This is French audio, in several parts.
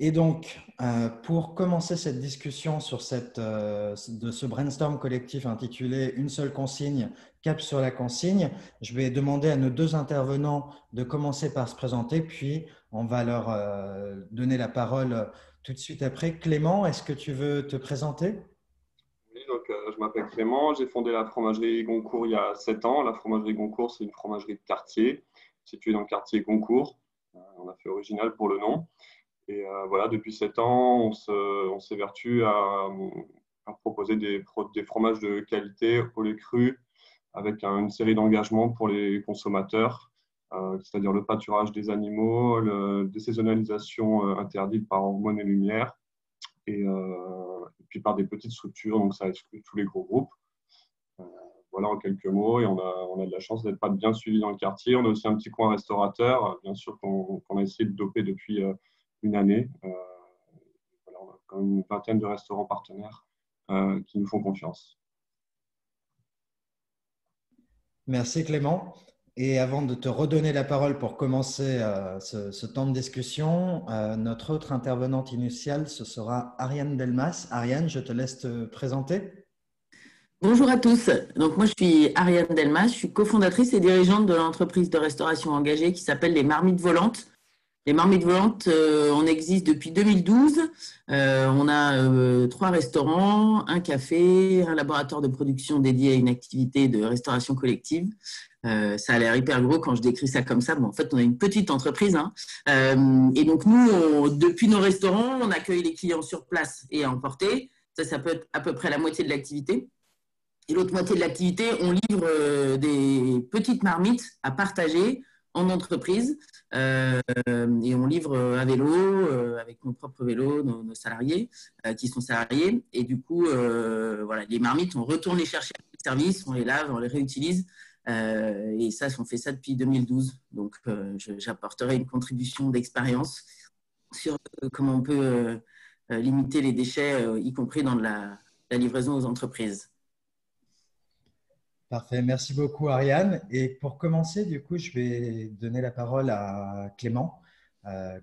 Et donc, pour commencer cette discussion sur de ce brainstorm collectif intitulé Une seule consigne, cap sur la consigne, je vais demander à nos deux intervenants de commencer par se présenter, puis on va leur donner la parole tout de suite après. Clément, est-ce que tu veux te présenter? Oui, donc, je m'appelle Clément, j'ai fondé la fromagerie Goncourt il y a 7 ans. La fromagerie Goncourt, c'est une fromagerie de quartier située dans le quartier Goncourt. On a fait original pour le nom. Et voilà, depuis 7 ans, on s'évertue à proposer des fromages de qualité au lait cru avec une série d'engagements pour les consommateurs, c'est-à-dire le pâturage des animaux, la désaisonnalisation interdite par hormones et lumière, et puis par des petites structures, donc ça exclut tous les gros groupes. Voilà en quelques mots, et on a de la chance d'être pas bien suivi dans le quartier. On a aussi un petit coin restaurateur, bien sûr qu'on a essayé de doper depuis une année. Voilà, on a quand même une vingtaine de restaurants partenaires qui nous font confiance. Merci Clément. Et avant de te redonner la parole pour commencer ce temps de discussion, notre autre intervenante initiale, ce sera Ariane Delmas. Ariane, je te laisse te présenter. Bonjour à tous. Donc moi je suis Ariane Delmas, je suis cofondatrice et dirigeante de l'entreprise de restauration engagée qui s'appelle les Marmites Volantes. Les Marmites Volantes, on existe depuis 2012. On a 3 restaurants, un café, un laboratoire de production dédié à une activité de restauration collective. Ça a l'air hyper gros quand je décris ça comme ça. Bon, en fait, on a une petite entreprise, hein. Et donc nous, depuis nos restaurants, on accueille les clients sur place et à emporter. Ça peut être à peu près la moitié de l'activité. Et l'autre moitié de l'activité, on livre des petites marmites à partager en entreprise. Et on livre à vélo, avec nos propres vélos, nos salariés qui sont salariés. Et du coup, voilà, les marmites, on retourne les chercher à le service, on les lave, on les réutilise. Et ça, on fait ça depuis 2012. Donc, j'apporterai une contribution d'expérience sur comment on peut limiter les déchets, y compris dans la livraison aux entreprises. Parfait, merci beaucoup Ariane. Et pour commencer, du coup, je vais donner la parole à Clément.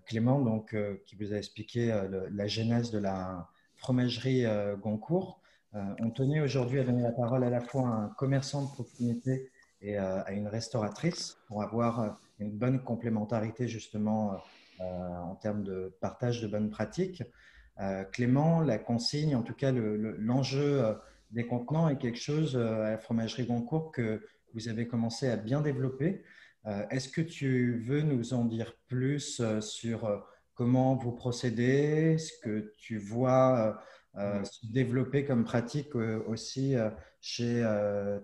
Clément, donc, qui vous a expliqué la genèse de la fromagerie Goncourt. On tenait aujourd'hui à donner la parole à la fois à un commerçant de proximité et à une restauratrice pour avoir une bonne complémentarité justement en termes de partage de bonnes pratiques. Clément, la consigne, en tout cas l'enjeu des contenants est quelque chose à la fromagerie Goncourt que vous avez commencé à bien développer. Est-ce que tu veux nous en dire plus sur comment vous procédez, ce que tu vois se développer comme pratique aussi chez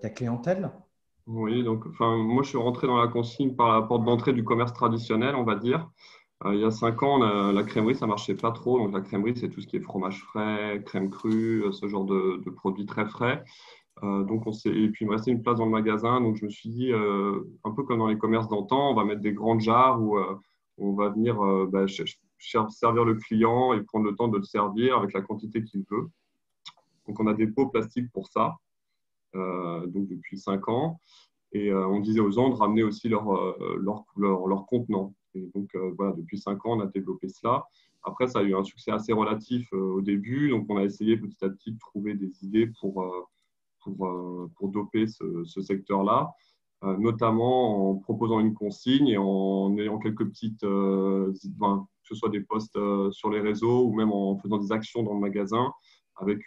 ta clientèle? Oui, donc enfin, moi je suis rentré dans la consigne par la porte d'entrée du commerce traditionnel, on va dire. Il y a 5 ans, la crèmerie, ça marchait pas trop. Donc la crèmerie, c'est tout ce qui est fromage frais, crème crue, ce genre de produits très frais. Et puis il me restait une place dans le magasin, donc je me suis dit, un peu comme dans les commerces d'antan, on va mettre des grandes jarres où on va venir servir le client et prendre le temps de le servir avec la quantité qu'il veut. Donc on a des pots plastiques pour ça, donc depuis 5 ans. Et on disait aux gens de ramener aussi leur contenant. Et donc, voilà, depuis 5 ans, on a développé cela. Après, ça a eu un succès assez relatif au début. Donc, on a essayé petit à petit de trouver des idées pour doper ce secteur-là, notamment en proposant une consigne et en ayant quelques que ce soit des posts sur les réseaux ou même en faisant des actions dans le magasin. Avec,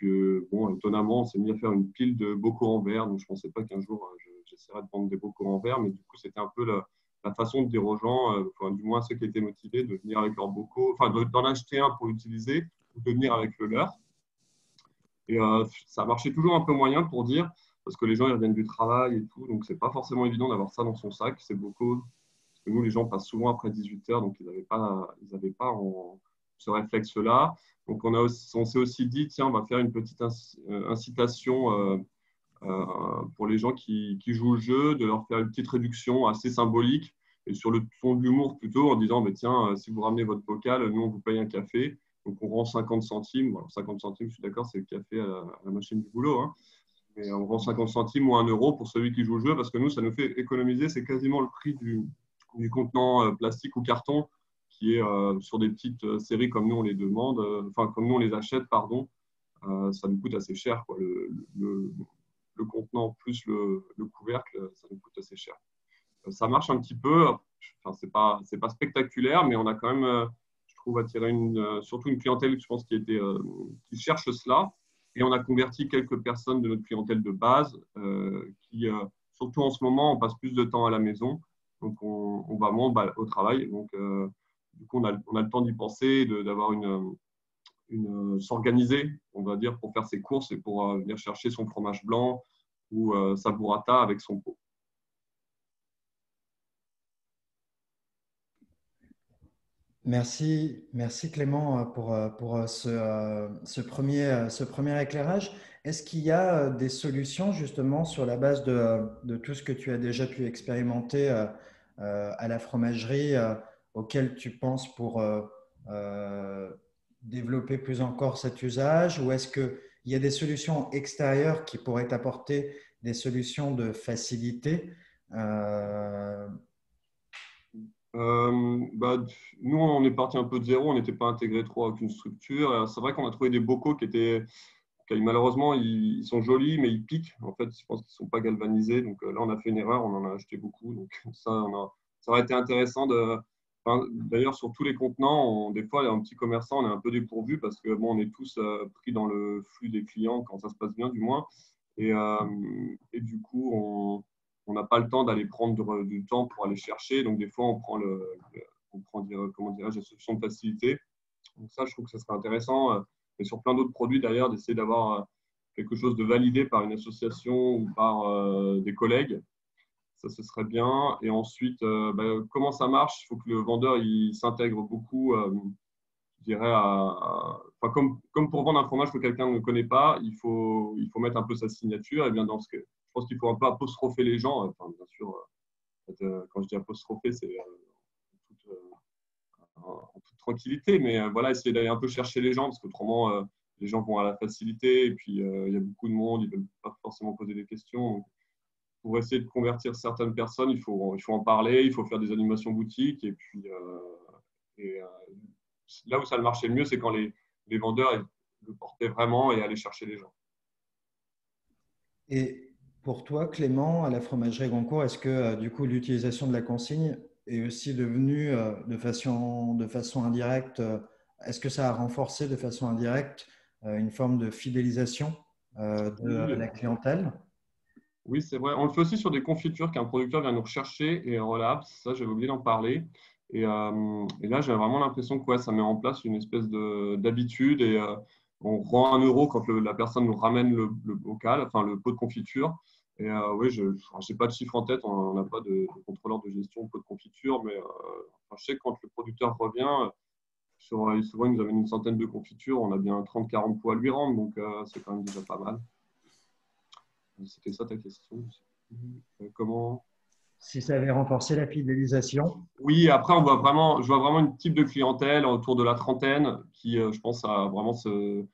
étonnamment, on s'est mis à faire une pile de bocaux en verre. Donc, je ne pensais pas qu'un jour, j'essaierais de vendre des bocaux en verre. Mais du coup, c'était un peu la façon de dire aux gens, du moins ceux qui étaient motivés, de venir avec leurs bocaux, enfin, d'en acheter un pour l'utiliser ou de venir avec le leur. Et ça marchait toujours un peu moyen pour dire, parce que les gens ils reviennent du travail et tout. Donc, ce n'est pas forcément évident d'avoir ça dans son sac, ces bocaux. Parce que nous, les gens passent souvent après 18 heures. Donc, ils n'avaient pas ce réflexe-là. Donc, on s'est aussi dit, tiens, on va faire une petite incitation pour les gens qui jouent le jeu, de leur faire une petite réduction assez symbolique et sur le ton de l'humour plutôt, en disant, mais tiens, si vous ramenez votre bocal, nous, on vous paye un café. Donc, on rend 50 centimes. Bon, alors 50 centimes, je suis d'accord, c'est le café à la machine du boulot. Hein. Mais on rend 50 centimes ou 1 euro pour celui qui joue le jeu parce que nous, ça nous fait économiser. C'est quasiment le prix du contenant plastique ou carton qui est sur des petites séries comme nous on les demande, enfin comme nous on les achète, pardon, ça nous coûte assez cher, quoi. Le contenant plus le couvercle, ça nous coûte assez cher. Ça marche un petit peu. Enfin, c'est pas spectaculaire, mais on a quand même, je trouve, attiré surtout une clientèle, je pense, qui cherche cela. Et on a converti quelques personnes de notre clientèle de base qui, surtout en ce moment, on passe plus de temps à la maison. Donc, on va moins au travail. Donc, du coup, on a le temps d'y penser, d'avoir s'organiser, on va dire, pour faire ses courses et pour venir chercher son fromage blanc ou sa burrata avec son pot. Merci Clément pour ce premier éclairage. Est-ce qu'il y a des solutions justement sur la base de tout ce que tu as déjà pu expérimenter à la fromagerie auquel tu penses pour euh, développer plus encore cet usage? Ou est-ce qu'il y a des solutions extérieures qui pourraient apporter des solutions de facilité? Euh, Bah, nous, on est parti un peu de zéro, on n'était pas intégré trop à aucune structure. C'est vrai qu'on a trouvé des bocaux malheureusement, ils sont jolis, mais ils piquent. En fait, je pense qu'ils ne sont pas galvanisés. Donc là, on a fait une erreur, on en a acheté beaucoup. Donc ça aurait été intéressant d'ailleurs, sur tous les contenants, des fois, un petit commerçant, on est un peu dépourvu parce que bon, on est tous pris dans le flux des clients quand ça se passe bien, du moins. Et du coup, on n'a pas le temps d'aller prendre du temps pour aller chercher. Donc, des fois, on prend comment dirais-je, la solution de facilité. Donc, ça, je trouve que ça serait intéressant. Et sur plein d'autres produits, d'ailleurs, d'essayer d'avoir quelque chose de validé par une association ou par des collègues. Ça, ce serait bien. Et ensuite, comment ça marche? Il faut que le vendeur il s'intègre beaucoup, je dirais, enfin, comme pour vendre un fromage que quelqu'un ne connaît pas, il faut mettre un peu sa signature. Et bien, je pense qu'il faut un peu apostropher les gens. Enfin, bien sûr, quand je dis apostropher, c'est toute, en toute tranquillité, mais voilà, essayer d'aller un peu chercher les gens, parce qu'autrement, les gens vont à la facilité, et puis il y a beaucoup de monde, ils ne veulent pas forcément poser des questions. Donc, pour essayer de convertir certaines personnes, il faut en parler, il faut faire des animations boutiques, et puis là où ça le marchait le mieux, c'est quand les vendeurs le portaient vraiment et allaient chercher les gens. Et pour toi, Clément, à la fromagerie Goncourt, est-ce que du coup l'utilisation de la consigne est aussi devenue de façon indirecte, est-ce que ça a renforcé de façon indirecte une forme de fidélisation de Oui, la clientèle? oui, c'est vrai. On le fait aussi sur des confitures qu'un producteur vient nous rechercher et relâche. Ça, j'avais oublié d'en parler. Et là, j'ai vraiment l'impression que ouais, ça met en place une espèce d'habitude et on rend 1 € quand la personne nous ramène le bocal, enfin le pot de confiture. Et oui, je n'ai pas de chiffre en tête, on n'a pas de contrôleur de gestion de pot de confiture, mais enfin, je sais que quand le producteur revient, souvent il nous amène une centaine de confitures, on a bien 30-40 pots à lui rendre, donc c'est quand même déjà pas mal. C'était ça ta question. Comment? Si ça avait renforcé la fidélisation? Oui, après, je vois vraiment une type de clientèle autour de la trentaine qui, je pense, a vraiment se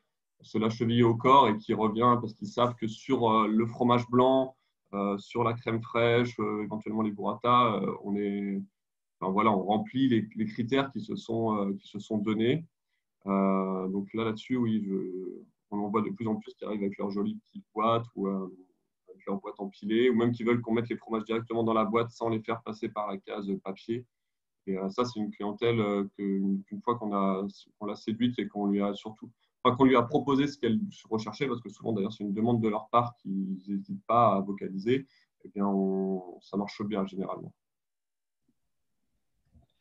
la cheville au corps et qui revient parce qu'ils savent que sur le fromage blanc, sur la crème fraîche, éventuellement les burrata, enfin, voilà, on remplit les critères qui se sont donnés. Donc là-dessus, oui, on en voit de plus en plus qui arrivent avec leur jolie petite boîte ou avec leur boîte empilée, ou même qui veulent qu'on mette les fromages directement dans la boîte sans les faire passer par la case papier. Et ça, c'est une clientèle qu'une fois qu'on l'a séduite et qu'on lui a qu'on lui a proposé ce qu'elle recherchait, parce que souvent d'ailleurs c'est une demande de leur part qu'ils n'hésitent pas à vocaliser, eh bien ça marche bien généralement.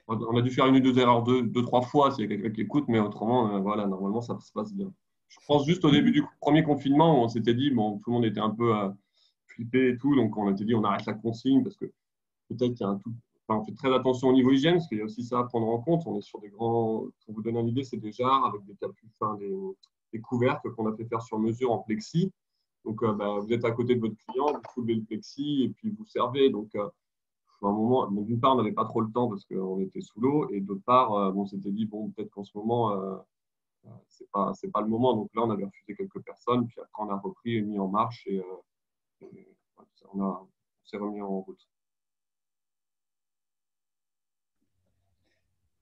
On a dû faire une ou deux erreurs deux, trois fois s'il y a quelqu'un qui écoute, mais autrement, voilà, normalement ça se passe bien. Je pense juste au début du premier confinement où on s'était dit, bon, tout le monde était un peu flippé et tout, donc on s'était dit on arrête la consigne parce que peut-être qu'il y a on fait très attention au niveau hygiène, parce qu'il y a aussi ça à prendre en compte. On est sur des grands, pour vous donner une idée, c'est des jarres avec des capuchons, des couvercles qu'on a fait faire sur mesure en plexi. Donc, vous êtes à côté de votre client, vous soulevez le plexi et puis vous servez. Donc, à un moment, bon, d'une part, on n'avait pas trop le temps parce qu'on était sous l'eau, et d'autre part, on s'était dit, bon, peut-être qu'en ce moment, c'est pas le moment. Donc là, on avait refusé quelques personnes, puis après, on a repris et mis en marche et on s'est remis en route.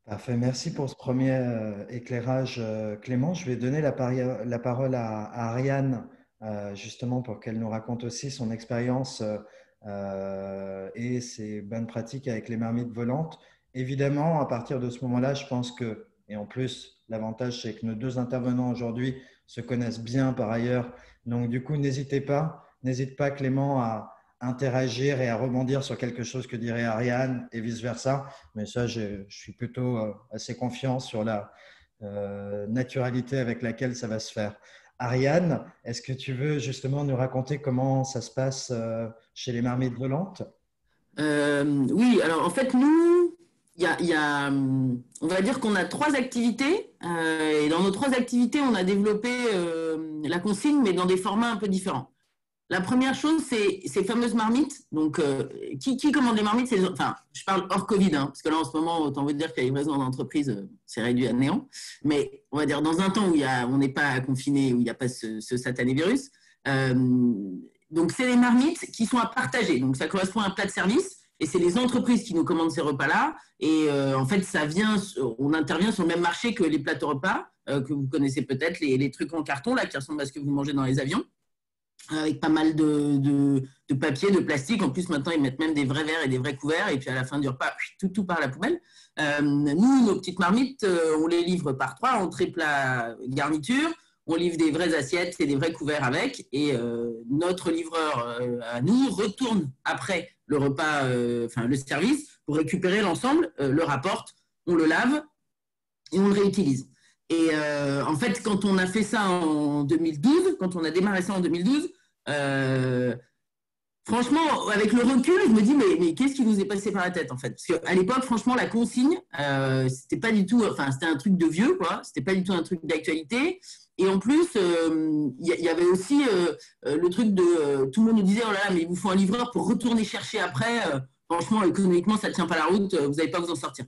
Parfait, merci pour ce premier éclairage, Clément. Je vais donner la parole à Ariane, justement pour qu'elle nous raconte aussi son expérience et ses bonnes pratiques avec les marmites volantes. Évidemment, à partir de ce moment-là, je pense que, et en plus, l'avantage, c'est que nos deux intervenants aujourd'hui se connaissent bien par ailleurs. Donc, du coup, n'hésite pas, Clément, à interagir et à rebondir sur quelque chose que dirait Ariane et vice-versa. Mais ça, je suis plutôt assez confiant sur la naturalité avec laquelle ça va se faire. Ariane, est-ce que tu veux justement nous raconter comment ça se passe chez les marmites volantes? Oui, alors en fait, nous, on va dire qu'on a trois activités. Et dans nos trois activités, on a développé la consigne, mais dans des formats un peu différents. La première chose, c'est ces fameuses marmites. Donc, qui commande les marmites? Enfin, je parle hors Covid, hein, parce que là, en ce moment, autant vous dire que la livraison en entreprise, c'est réduit à néant. Mais on va dire dans un temps où on n'est pas confiné, où il n'y a pas ce satané virus. Euh, donc, c'est les marmites qui sont à partager. Donc, ça correspond à un plat de service. Et c'est les entreprises qui nous commandent ces repas-là. Et en fait, on intervient sur le même marché que les plateaux repas, que vous connaissez peut-être, les trucs en carton, là, qui ressemblent à ce que vous mangez dans les avions, avec pas mal de papier, de plastique. En plus, maintenant, ils mettent même des vrais verres et des vrais couverts. Et puis, à la fin du repas, tout part à la poubelle. Nous, nos petites marmites, on les livre par trois, entrée, plat, garniture. On livre des vraies assiettes et des vrais couverts avec. Et notre livreur à nous retourne après le repas, le service, pour récupérer l'ensemble, le rapporte, on le lave et on le réutilise. Et en fait, quand on a fait ça en 2012, quand on a démarré ça en 2012, franchement, avec le recul, je me dis, mais qu'est-ce qui nous est passé par la tête, en fait? Parce qu'à l'époque, franchement, la consigne, c'était pas du tout, enfin, c'était un truc de vieux, quoi. C'était pas du tout un truc d'actualité. Et en plus, y avait aussi le truc de, tout le monde nous disait, oh là là, mais il vous faut un livreur pour retourner chercher après. Franchement, économiquement, ça tient pas la route, vous n'allez pas vous en sortir.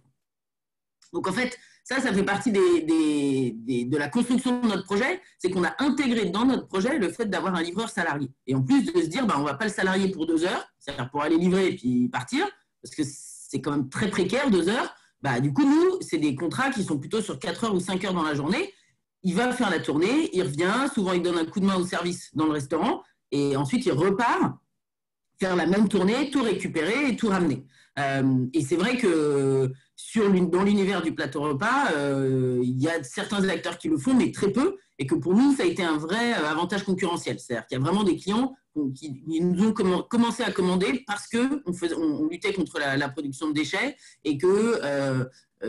Donc, en fait, ça fait partie de la construction de notre projet, c'est qu'on a intégré dans notre projet le fait d'avoir un livreur salarié. Et en plus de se dire, on ne va pas le salarier pour 2 heures, c'est-à-dire pour aller livrer et puis partir, parce que c'est quand même très précaire, 2 heures. Du coup, nous, c'est des contrats qui sont plutôt sur 4 heures ou 5 heures dans la journée. Il va faire la tournée, il revient, souvent il donne un coup de main au service dans le restaurant, et ensuite il repart faire la même tournée, tout récupérer et tout ramener. Et c'est vrai que dans l'univers du plateau repas, il y a certains acteurs qui le font, mais très peu, et que pour nous, ça a été un vrai avantage concurrentiel. C'est-à-dire qu'il y a vraiment des clients qui nous ont commencé à commander parce qu'on luttait contre la production de déchets et que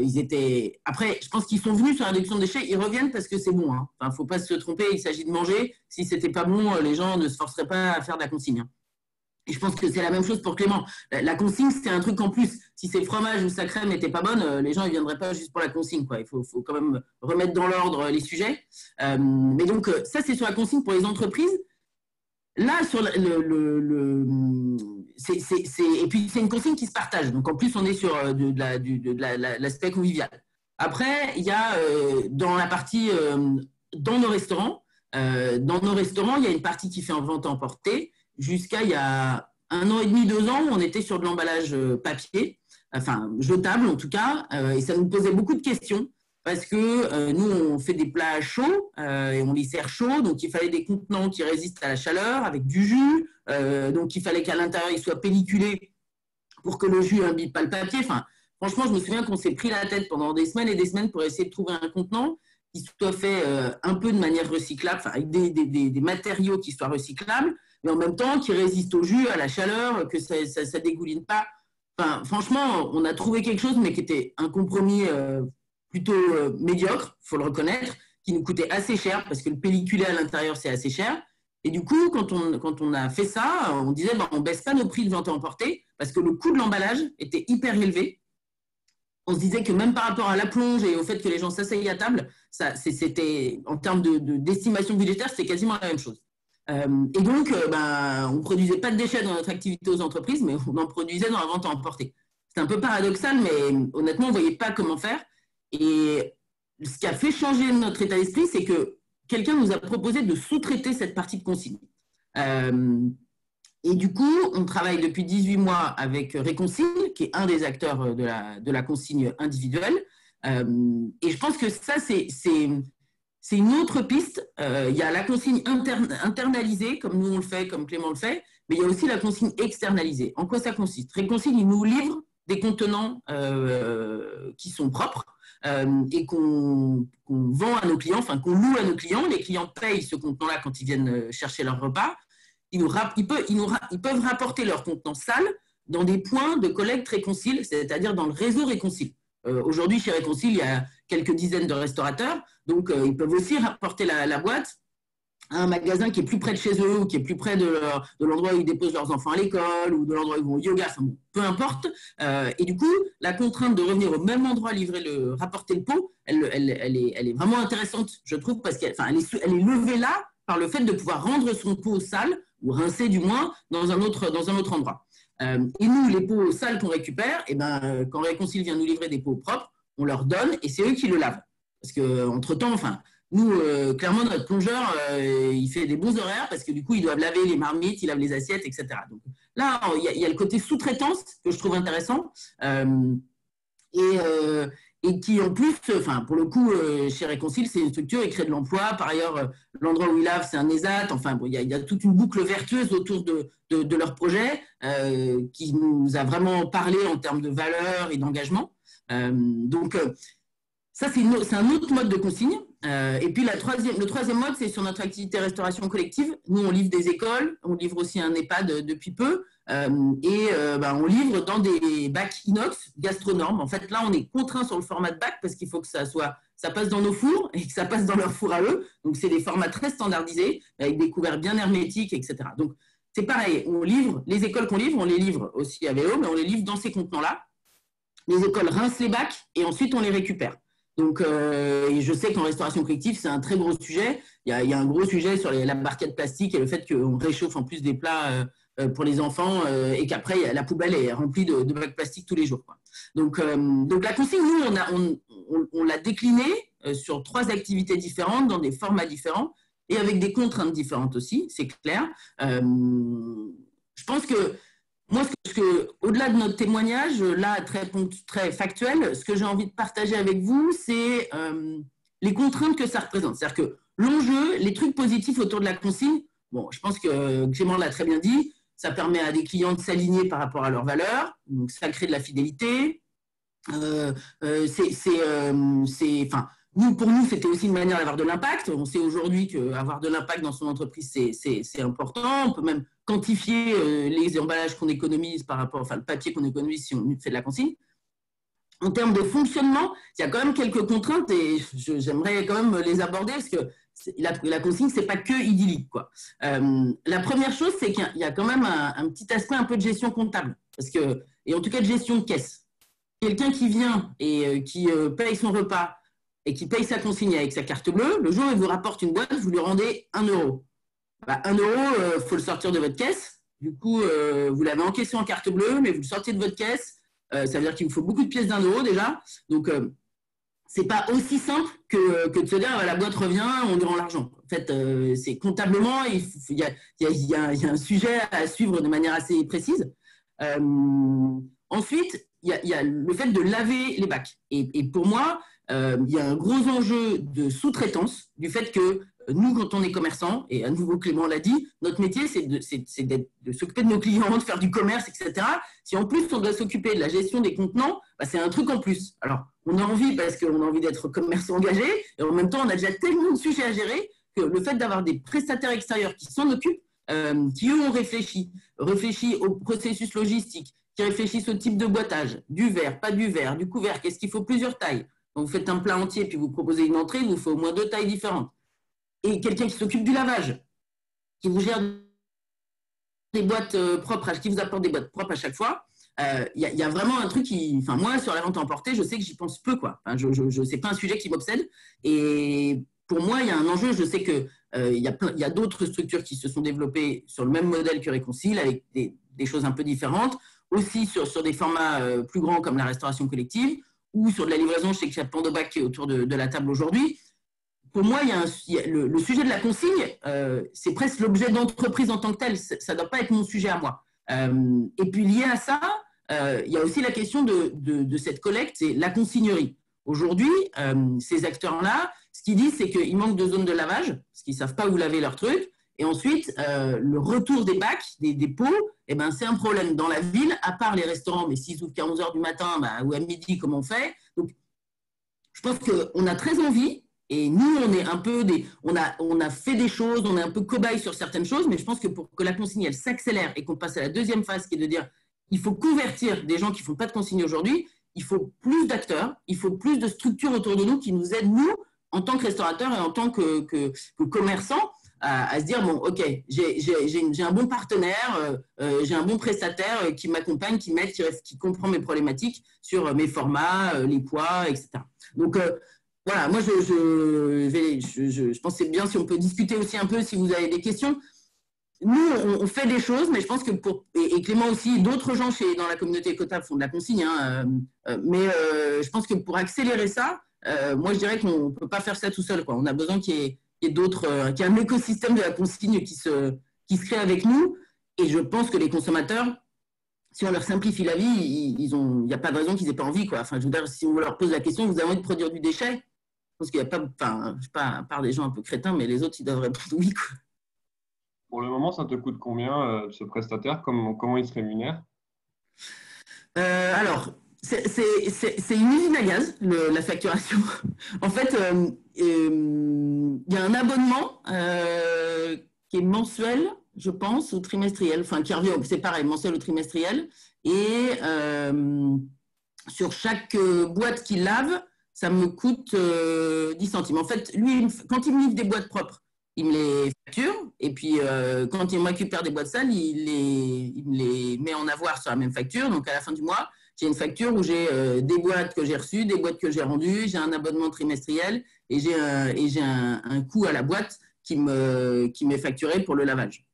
ils étaient… Après, je pense qu'ils sont venus sur la réduction de déchets, ils reviennent parce que c'est bon. Il ne faut pas se tromper, il s'agit de manger. Si ce n'était pas bon, les gens ne se forceraient pas à faire de la consigne. Et je pense que c'est la même chose pour Clément. La consigne, c'est un truc en plus. Si c'est fromage ou sa crème n'était pas bonne, les gens ne viendraient pas juste pour la consigne, quoi. Il faut quand même remettre dans l'ordre les sujets. Mais donc, ça, c'est sur la consigne pour les entreprises. Là, sur et puis, c'est une consigne qui se partage. Donc, en plus, on est sur l'aspect convivial. Après, il y a dans la partie, dans nos restaurants, il y a une partie qui fait en vente à emporter. Jusqu'à il y a 1 an et demi, 2 ans, on était sur de l'emballage papier, enfin jetable en tout cas, et ça nous posait beaucoup de questions parce que nous, on fait des plats chauds et on les sert chauds, donc il fallait des contenants qui résistent à la chaleur avec du jus, donc il fallait qu'à l'intérieur, il soit pelliculé pour que le jus n'imbibe pas le papier. Enfin, franchement, je me souviens qu'on s'est pris la tête pendant des semaines et des semaines pour essayer de trouver un contenant qui soit fait un peu de manière recyclable, avec des matériaux qui soient recyclables, mais en même temps qui résistent au jus, à la chaleur, que ça ne dégouline pas. Enfin, franchement, on a trouvé quelque chose, mais qui était un compromis plutôt médiocre, il faut le reconnaître, qui nous coûtait assez cher, parce que le pelliculé à l'intérieur, c'est assez cher. Et du coup, quand on a fait ça, on disait, on ne baisse pas nos prix de vente à emporter, parce que le coût de l'emballage était hyper élevé. On se disait que même par rapport à la plonge et au fait que les gens s'asseyent à table, c'était, en termes d'estimation budgétaire, c'était quasiment la même chose. Et donc, on ne produisait pas de déchets dans notre activité aux entreprises, mais on en produisait dans la vente à emporter. C'est un peu paradoxal, mais honnêtement, on ne voyait pas comment faire. Et ce qui a fait changer notre état d'esprit, c'est que quelqu'un nous a proposé de sous-traiter cette partie de consigne. Et du coup, on travaille depuis 18 mois avec Réconcile, qui est un des acteurs de la consigne individuelle. Et je pense que ça, c'est une autre piste. Il y a la consigne internalisée, comme nous on le fait, comme Clément le fait, mais il y a aussi la consigne externalisée. En quoi ça consiste? Réconsigne, il nous livre des contenants qui sont propres et qu'on vend à nos clients, enfin qu'on loue à nos clients. Les clients payent ce contenant-là quand ils viennent chercher leur repas. Ils peuvent rapporter leur contenant sale dans des points de collecte Réconcile, c'est-à-dire dans le réseau Réconcile. Aujourd'hui, chez Réconcile, il y a quelques dizaines de restaurateurs, donc ils peuvent aussi rapporter la boîte à un magasin qui est plus près de chez eux ou qui est plus près de l'endroit où ils déposent leurs enfants à l'école ou de l'endroit où ils vont au yoga, enfin, bon, peu importe. Et du coup, la contrainte de revenir au même endroit rapporter le pot, elle est vraiment intéressante, je trouve, parce qu'elle est levée là par le fait de pouvoir rendre son pot sale, ou rincer du moins, dans un autre endroit. Et nous, les pots sales qu'on récupère, quand Réconcile vient nous livrer des pots propres, on leur donne et c'est eux qui le lavent. Parce qu'entre-temps, nous, clairement, notre plongeur, il fait des bons horaires parce que du coup, ils doivent laver les marmites, ils lavent les assiettes, etc. Donc là, il y a le côté sous-traitance que je trouve intéressant. Et qui en plus, pour le coup, chez Réconcile, c'est une structure, ils créent de l'emploi. Par ailleurs, l'endroit où ils lavent, c'est un ESAT. Enfin, bon, il y a toute une boucle vertueuse autour de leur projet qui nous a vraiment parlé en termes de valeur et d'engagement. Donc, ça, c'est un autre mode de consigne. Et puis, le troisième mode, c'est sur notre activité restauration collective. Nous, on livre des écoles, on livre aussi un EHPAD depuis peu. On livre dans des bacs inox gastronormes. En fait, là, on est contraint sur le format de bac parce qu'il faut que ça passe dans nos fours et que ça passe dans leur four à eux. Donc, c'est des formats très standardisés avec des couverts bien hermétiques, etc. Donc, c'est pareil. On livre les écoles qu'on livre, on les livre aussi à vélo, mais on les livre dans ces contenants-là. Les écoles rincent les bacs et ensuite on les récupère. Donc, je sais qu'en restauration collective, c'est un très gros sujet. Il y a un gros sujet sur la barquette plastique et le fait qu'on réchauffe en plus des plats pour les enfants et qu'après, la poubelle est remplie de bacs plastiques tous les jours, quoi. Donc, la consigne, nous, on l'a déclinée sur 3 activités différentes, dans des formats différents et avec des contraintes différentes aussi, c'est clair. Je pense que moi, au-delà de notre témoignage, là, très factuel, ce que j'ai envie de partager avec vous, c'est les contraintes que ça représente. C'est-à-dire que l'enjeu, les trucs positifs autour de la consigne, bon, je pense que Clément l'a très bien dit, ça permet à des clients de s'aligner par rapport à leurs valeurs, donc ça crée de la fidélité. Pour nous, c'était aussi une manière d'avoir de l'impact. On sait aujourd'hui qu'avoir de l'impact dans son entreprise, c'est important. On peut même quantifier les emballages qu'on économise le papier qu'on économise si on fait de la consigne. En termes de fonctionnement, il y a quand même quelques contraintes et j'aimerais quand même les aborder parce que la consigne, c'est pas que idyllique, quoi. La première chose, c'est qu'il y a quand même un petit aspect un peu de gestion comptable et en tout cas de gestion de caisse. Quelqu'un qui vient et qui paye son repas et qui paye sa consigne avec sa carte bleue, le jour où il vous rapporte une boîte, vous lui rendez 1 euro. 1 euro, faut le sortir de votre caisse. Du coup, vous l'avez encaissé en carte bleue, mais vous le sortez de votre caisse. Ça veut dire qu'il vous faut beaucoup de pièces d'1 euro déjà. Donc, c'est pas aussi simple que de se dire la boîte revient, on lui rend l'argent. En fait, c'est comptablement, il y a un sujet à suivre de manière assez précise. Ensuite, il y a le fait de laver les bacs. Et pour moi, il y a un gros enjeu de sous-traitance du fait que nous, quand on est commerçant, et à nouveau Clément l'a dit, notre métier, c'est de s'occuper de nos clients, de faire du commerce, etc. Si en plus, on doit s'occuper de la gestion des contenants, c'est un truc en plus. Alors, on a envie parce qu'on a envie d'être commerçant engagé, et en même temps, on a déjà tellement de sujets à gérer que le fait d'avoir des prestataires extérieurs qui s'en occupent, qui eux ont réfléchi au processus logistique, qui réfléchissent au type de boitage, du verre, pas du verre, du couvert, qu'est-ce qu'il faut plusieurs tailles. Donc, vous faites un plat entier, puis vous proposez une entrée, il vous faut au moins 2 tailles différentes. Et quelqu'un qui s'occupe du lavage, qui vous gère des boîtes propres, qui vous apporte des boîtes propres à chaque fois, il y a vraiment un truc moi, sur la vente emportée, je sais que j'y pense peu, quoi. C'est pas un sujet qui m'obsède. Et pour moi, il y a un enjeu. Je sais qu'il y a d'autres structures qui se sont développées sur le même modèle que Réconcile, avec des choses un peu différentes, aussi sur des formats plus grands comme la restauration collective, ou sur de la livraison chez Pandobac qui est autour de la table aujourd'hui. Pour moi, le sujet de la consigne, c'est presque l'objet d'entreprise en tant que tel. Ça ne doit pas être mon sujet à moi. Et puis, lié à ça, il y a aussi la question de cette collecte, c'est la consignerie. Aujourd'hui, ces acteurs-là, ce qu'ils disent, c'est qu'il manque de zones de lavage, parce qu'ils ne savent pas où laver leurs trucs. Et ensuite, le retour des bacs, des pots, eh ben, c'est un problème dans la ville, à part les restaurants, mais s'ils ouvrent qu'à 11 h du matin ou à midi, comment on fait? Donc, je pense qu'on a très envie, et nous, on est un peu on a fait des choses, on est un peu cobaye sur certaines choses, mais je pense que pour que la consigne, elle s'accélère et qu'on passe à la deuxième phase, qui est de dire, il faut convertir des gens qui ne font pas de consigne aujourd'hui, il faut plus d'acteurs, il faut plus de structures autour de nous qui nous aident, nous, en tant que restaurateurs et en tant que commerçants, à se dire, bon, ok, j'ai un bon partenaire, j'ai un bon prestataire qui m'accompagne, qui m'aide, qui comprend mes problématiques sur mes formats, les poids, etc. Donc, voilà, moi, je pense que c'est bien si on peut discuter aussi un peu, si vous avez des questions. Nous, on fait des choses, mais je pense que et Clément aussi, d'autres gens dans la communauté écotable font de la consigne, hein, mais je pense que pour accélérer ça, moi, je dirais qu'on ne peut pas faire ça tout seul, quoi. On a besoin qu'il y ait qu'il y ait un écosystème de la consigne qui se crée avec nous. Et je pense que les consommateurs, si on leur simplifie la vie, il n'y a pas de raison qu'ils n'aient pas envie, quoi. Enfin, je veux dire, si on leur pose la question, vous avez envie de produire du déchet? Je pense qu'il n'y a pas, enfin, je sais pas, à part des gens un peu crétins, mais les autres, ils doivent répondre oui, quoi. Pour le moment, ça te coûte combien ce prestataire? Comment il se rémunère? Alors, c'est une usine à gaz, la facturation. En fait, il y a un abonnement qui est mensuel, je pense, ou trimestriel, enfin qui revient, c'est pareil, mensuel ou trimestriel. Et sur chaque boîte qu'il lave, ça me coûte 10 centimes. En fait, lui, quand il me livre des boîtes propres, il me les facture. Et puis, quand il me récupère des boîtes sales, il me les met en avoir sur la même facture. Donc, à la fin du mois, j'ai une facture où j'ai des boîtes que j'ai reçues, des boîtes que j'ai rendues, j'ai un abonnement trimestriel et j'ai un coût à la boîte qui m'est facturé pour le lavage.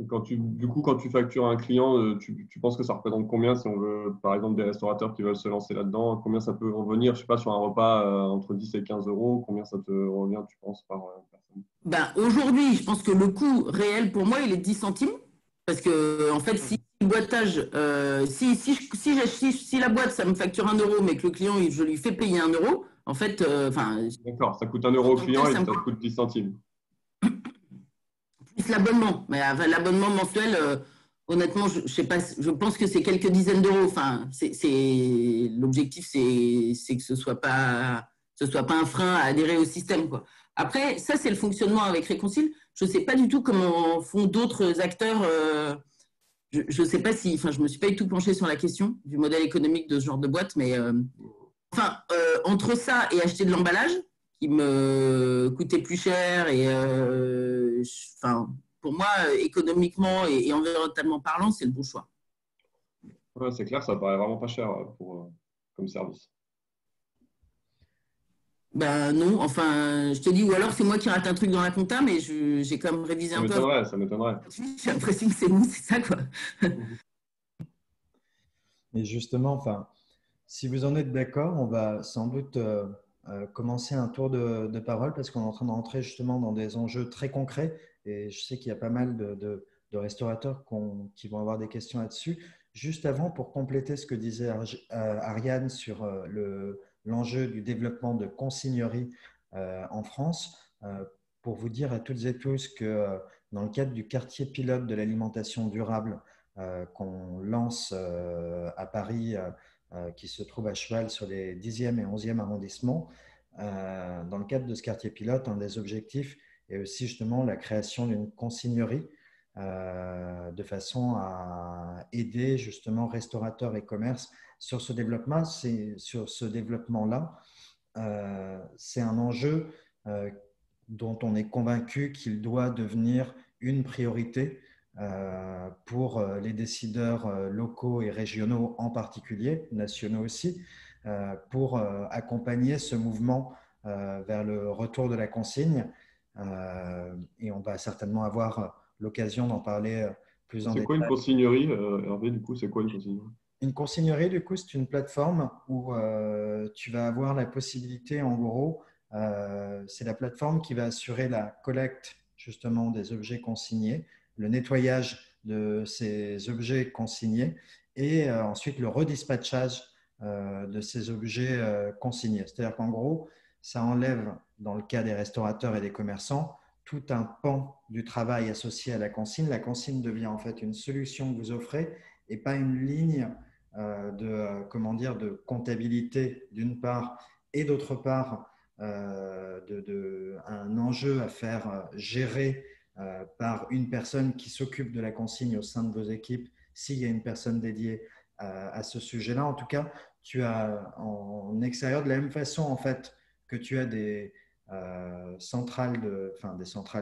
Et du coup, quand tu factures un client, tu penses que ça représente combien si on veut, par exemple, des restaurateurs qui veulent se lancer là-dedans? Combien ça peut revenir, je sais pas, sur un repas entre 10 et 15 euros? Combien ça te revient, tu penses, par personne? Ben, aujourd'hui, je pense que le coût réel pour moi, il est 10 centimes. Parce que, en fait, si le boitage, si la boîte, ça me facture 1 euro, mais que le client, je lui fais payer 1 euro, en fait, D'accord, ça coûte 1 euro au client et ça ça me te coûte 10 centimes. plus l'abonnement. Mais l'abonnement mensuel, honnêtement, je sais pas, je pense que c'est quelques dizaines d'euros. Enfin, l'objectif, c'est que ce soit pas un frein à adhérer au système, quoi. Après, ça, c'est le fonctionnement avec Réconcile. Je ne sais pas du tout comment font d'autres acteurs. Je ne sais pas si, enfin, je me suis pas du tout penchée sur la question du modèle économique de ce genre de boîte, mais entre ça et acheter de l'emballage, qui me coûtait plus cher et pour moi, économiquement et environnementalement parlant, c'est le bon choix. Ouais, c'est clair, ça paraît vraiment pas cher comme service. Ben non, enfin, je te dis, ou alors c'est moi qui rate un truc dans la compta, mais j'ai quand même révisé Ça un peu. m'étonnerait, ça m'étonnerait. J'ai l'impression que c'est nous, c'est ça, quoi. Et justement, enfin, si vous en êtes d'accord, on va sans doute commencer un tour de parole parce qu'on est en train de rentrer justement dans des enjeux très concrets et je sais qu'il y a pas mal de restaurateurs qui vont avoir des questions là-dessus. Juste avant, pour compléter ce que disait Ariane sur l'enjeu du développement de consigneries en France, pour vous dire à toutes et tous que dans le cadre du quartier pilote de l'alimentation durable qu'on lance à Paris, qui se trouve à cheval sur les 10e et 11e arrondissements. Dans le cadre de ce quartier pilote, un des objectifs est aussi justement la création d'une consignerie de façon à aider justement restaurateurs et commerces sur ce développement. Sur ce développement-là, c'est un enjeu dont on est convaincu qu'il doit devenir une priorité pour les décideurs locaux et régionaux en particulier, nationaux aussi, pour accompagner ce mouvement vers le retour de la consigne. Et on va certainement avoir l'occasion d'en parler plus en C'est quoi une détail. consignerie, Hervé, du coup, c'est quoi une consignerie? Une consignerie, du coup, c'est une plateforme où tu vas avoir la possibilité, en gros, c'est la plateforme qui va assurer la collecte justement des objets consignés, le nettoyage de ces objets consignés et ensuite le redispatchage de ces objets consignés. C'est-à-dire qu'en gros, ça enlève, dans le cas des restaurateurs et des commerçants, tout un pan du travail associé à la consigne. La consigne devient en fait une solution que vous offrez et pas une ligne de comptabilité d'une part et d'autre part un enjeu à faire gérer par une personne qui s'occupe de la consigne au sein de vos équipes s'il y a une personne dédiée à ce sujet-là. En tout cas, tu as en extérieur de la même façon en fait que tu as des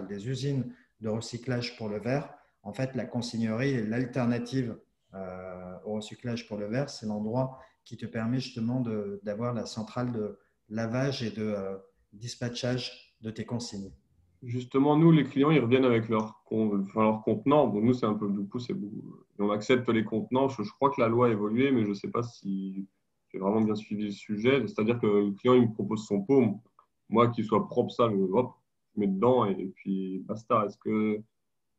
des usines de recyclage pour le verre. En fait, la consignerie est l'alternative au recyclage pour le verre. C'est l'endroit qui te permet justement d'avoir la centrale de lavage et de dispatchage de tes consignes. Justement, nous, les clients, ils reviennent avec leurs contenants. Bon, nous, c'est un peu du coup, on accepte les contenants. Je crois que la loi a évolué, mais je ne sais pas si j'ai vraiment bien suivi le sujet. C'est-à-dire que le client, il me propose son pot. Moi, qu'il soit propre, ça, hop, je mets dedans et puis basta. Est-ce que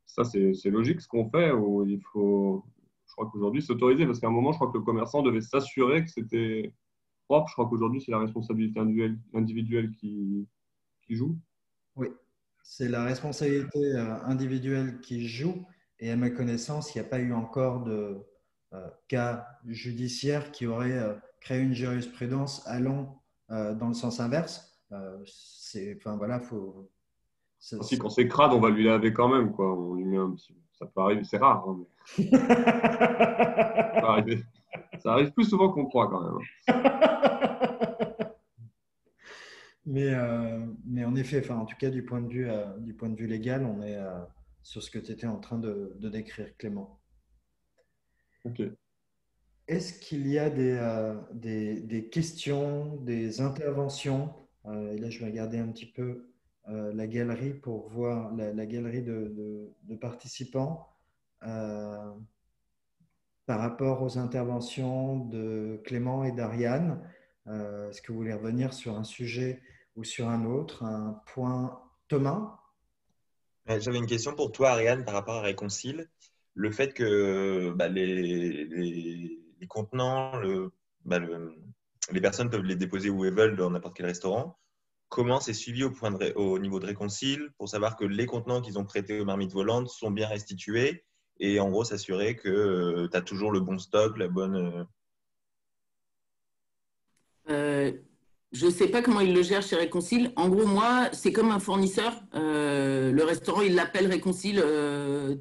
ça, c'est logique ce qu'on fait ou il faut, je crois qu'aujourd'hui, c'est autorisé parce qu'à un moment, je crois que le commerçant devait s'assurer que c'était propre. Je crois qu'aujourd'hui, c'est la responsabilité individuelle qui joue. Oui, c'est la responsabilité individuelle qui joue et à ma connaissance, il n'y a pas eu encore de cas judiciaire qui aurait créé une jurisprudence allant dans le sens inverse. Voilà, Si quand c'est crade, on va lui laver quand même, quoi. On lui met un petit. Ça peut arriver, c'est rare, hein, mais... ça arrive plus souvent qu'on croit quand même. Mais en effet, en tout cas, du point de vue légal, on est sur ce que tu étais en train de décrire, Clément. Ok. Est-ce qu'il y a des questions, des interventions? Et là, je vais regarder un petit peu la galerie pour voir la galerie de participants par rapport aux interventions de Clément et d'Ariane. Est-ce que vous voulez revenir sur un sujet ou sur un autre, un point? Thomas? J'avais une question pour toi, Ariane, par rapport à Réconcile. Le fait que les contenants, les personnes peuvent les déposer où elles veulent dans n'importe quel restaurant. Comment c'est suivi au niveau de Réconcile pour savoir que les contenants qu'ils ont prêtés aux marmites volantes sont bien restitués et en gros s'assurer que tu as toujours le bon stock, la bonne… Je ne sais pas comment ils le gèrent chez Réconcile. En gros, moi, c'est comme un fournisseur. Le restaurant, il l'appelle Réconcile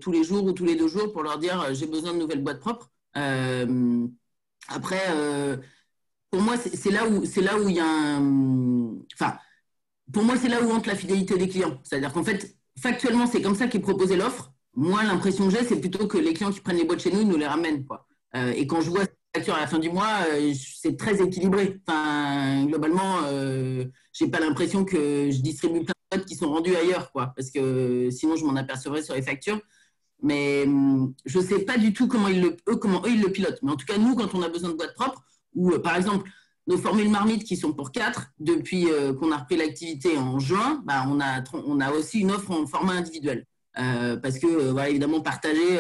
tous les jours ou tous les 2 jours pour leur dire j'ai besoin de nouvelles boîtes propres. Après, pour moi, c'est là où il y a un… Enfin, pour moi, c'est là où entre la fidélité des clients. C'est-à-dire qu'en fait, factuellement, c'est comme ça qu'ils proposaient l'offre. Moi, l'impression que j'ai, c'est plutôt que les clients qui prennent les boîtes chez nous, ils nous les ramènent, quoi. Et quand je vois facture à la fin du mois, c'est très équilibré. Enfin, globalement, j'ai pas l'impression que je distribue plein de boîtes qui sont rendues ailleurs, quoi, parce que sinon je m'en apercevrais sur les factures. Mais je sais pas du tout comment eux ils le pilotent. Mais en tout cas, nous, quand on a besoin de boîtes propres, ou par exemple nos formules marmites qui sont pour 4, depuis qu'on a repris l'activité en juin, bah, on a aussi une offre en format individuel. Parce que, voilà, évidemment, partager,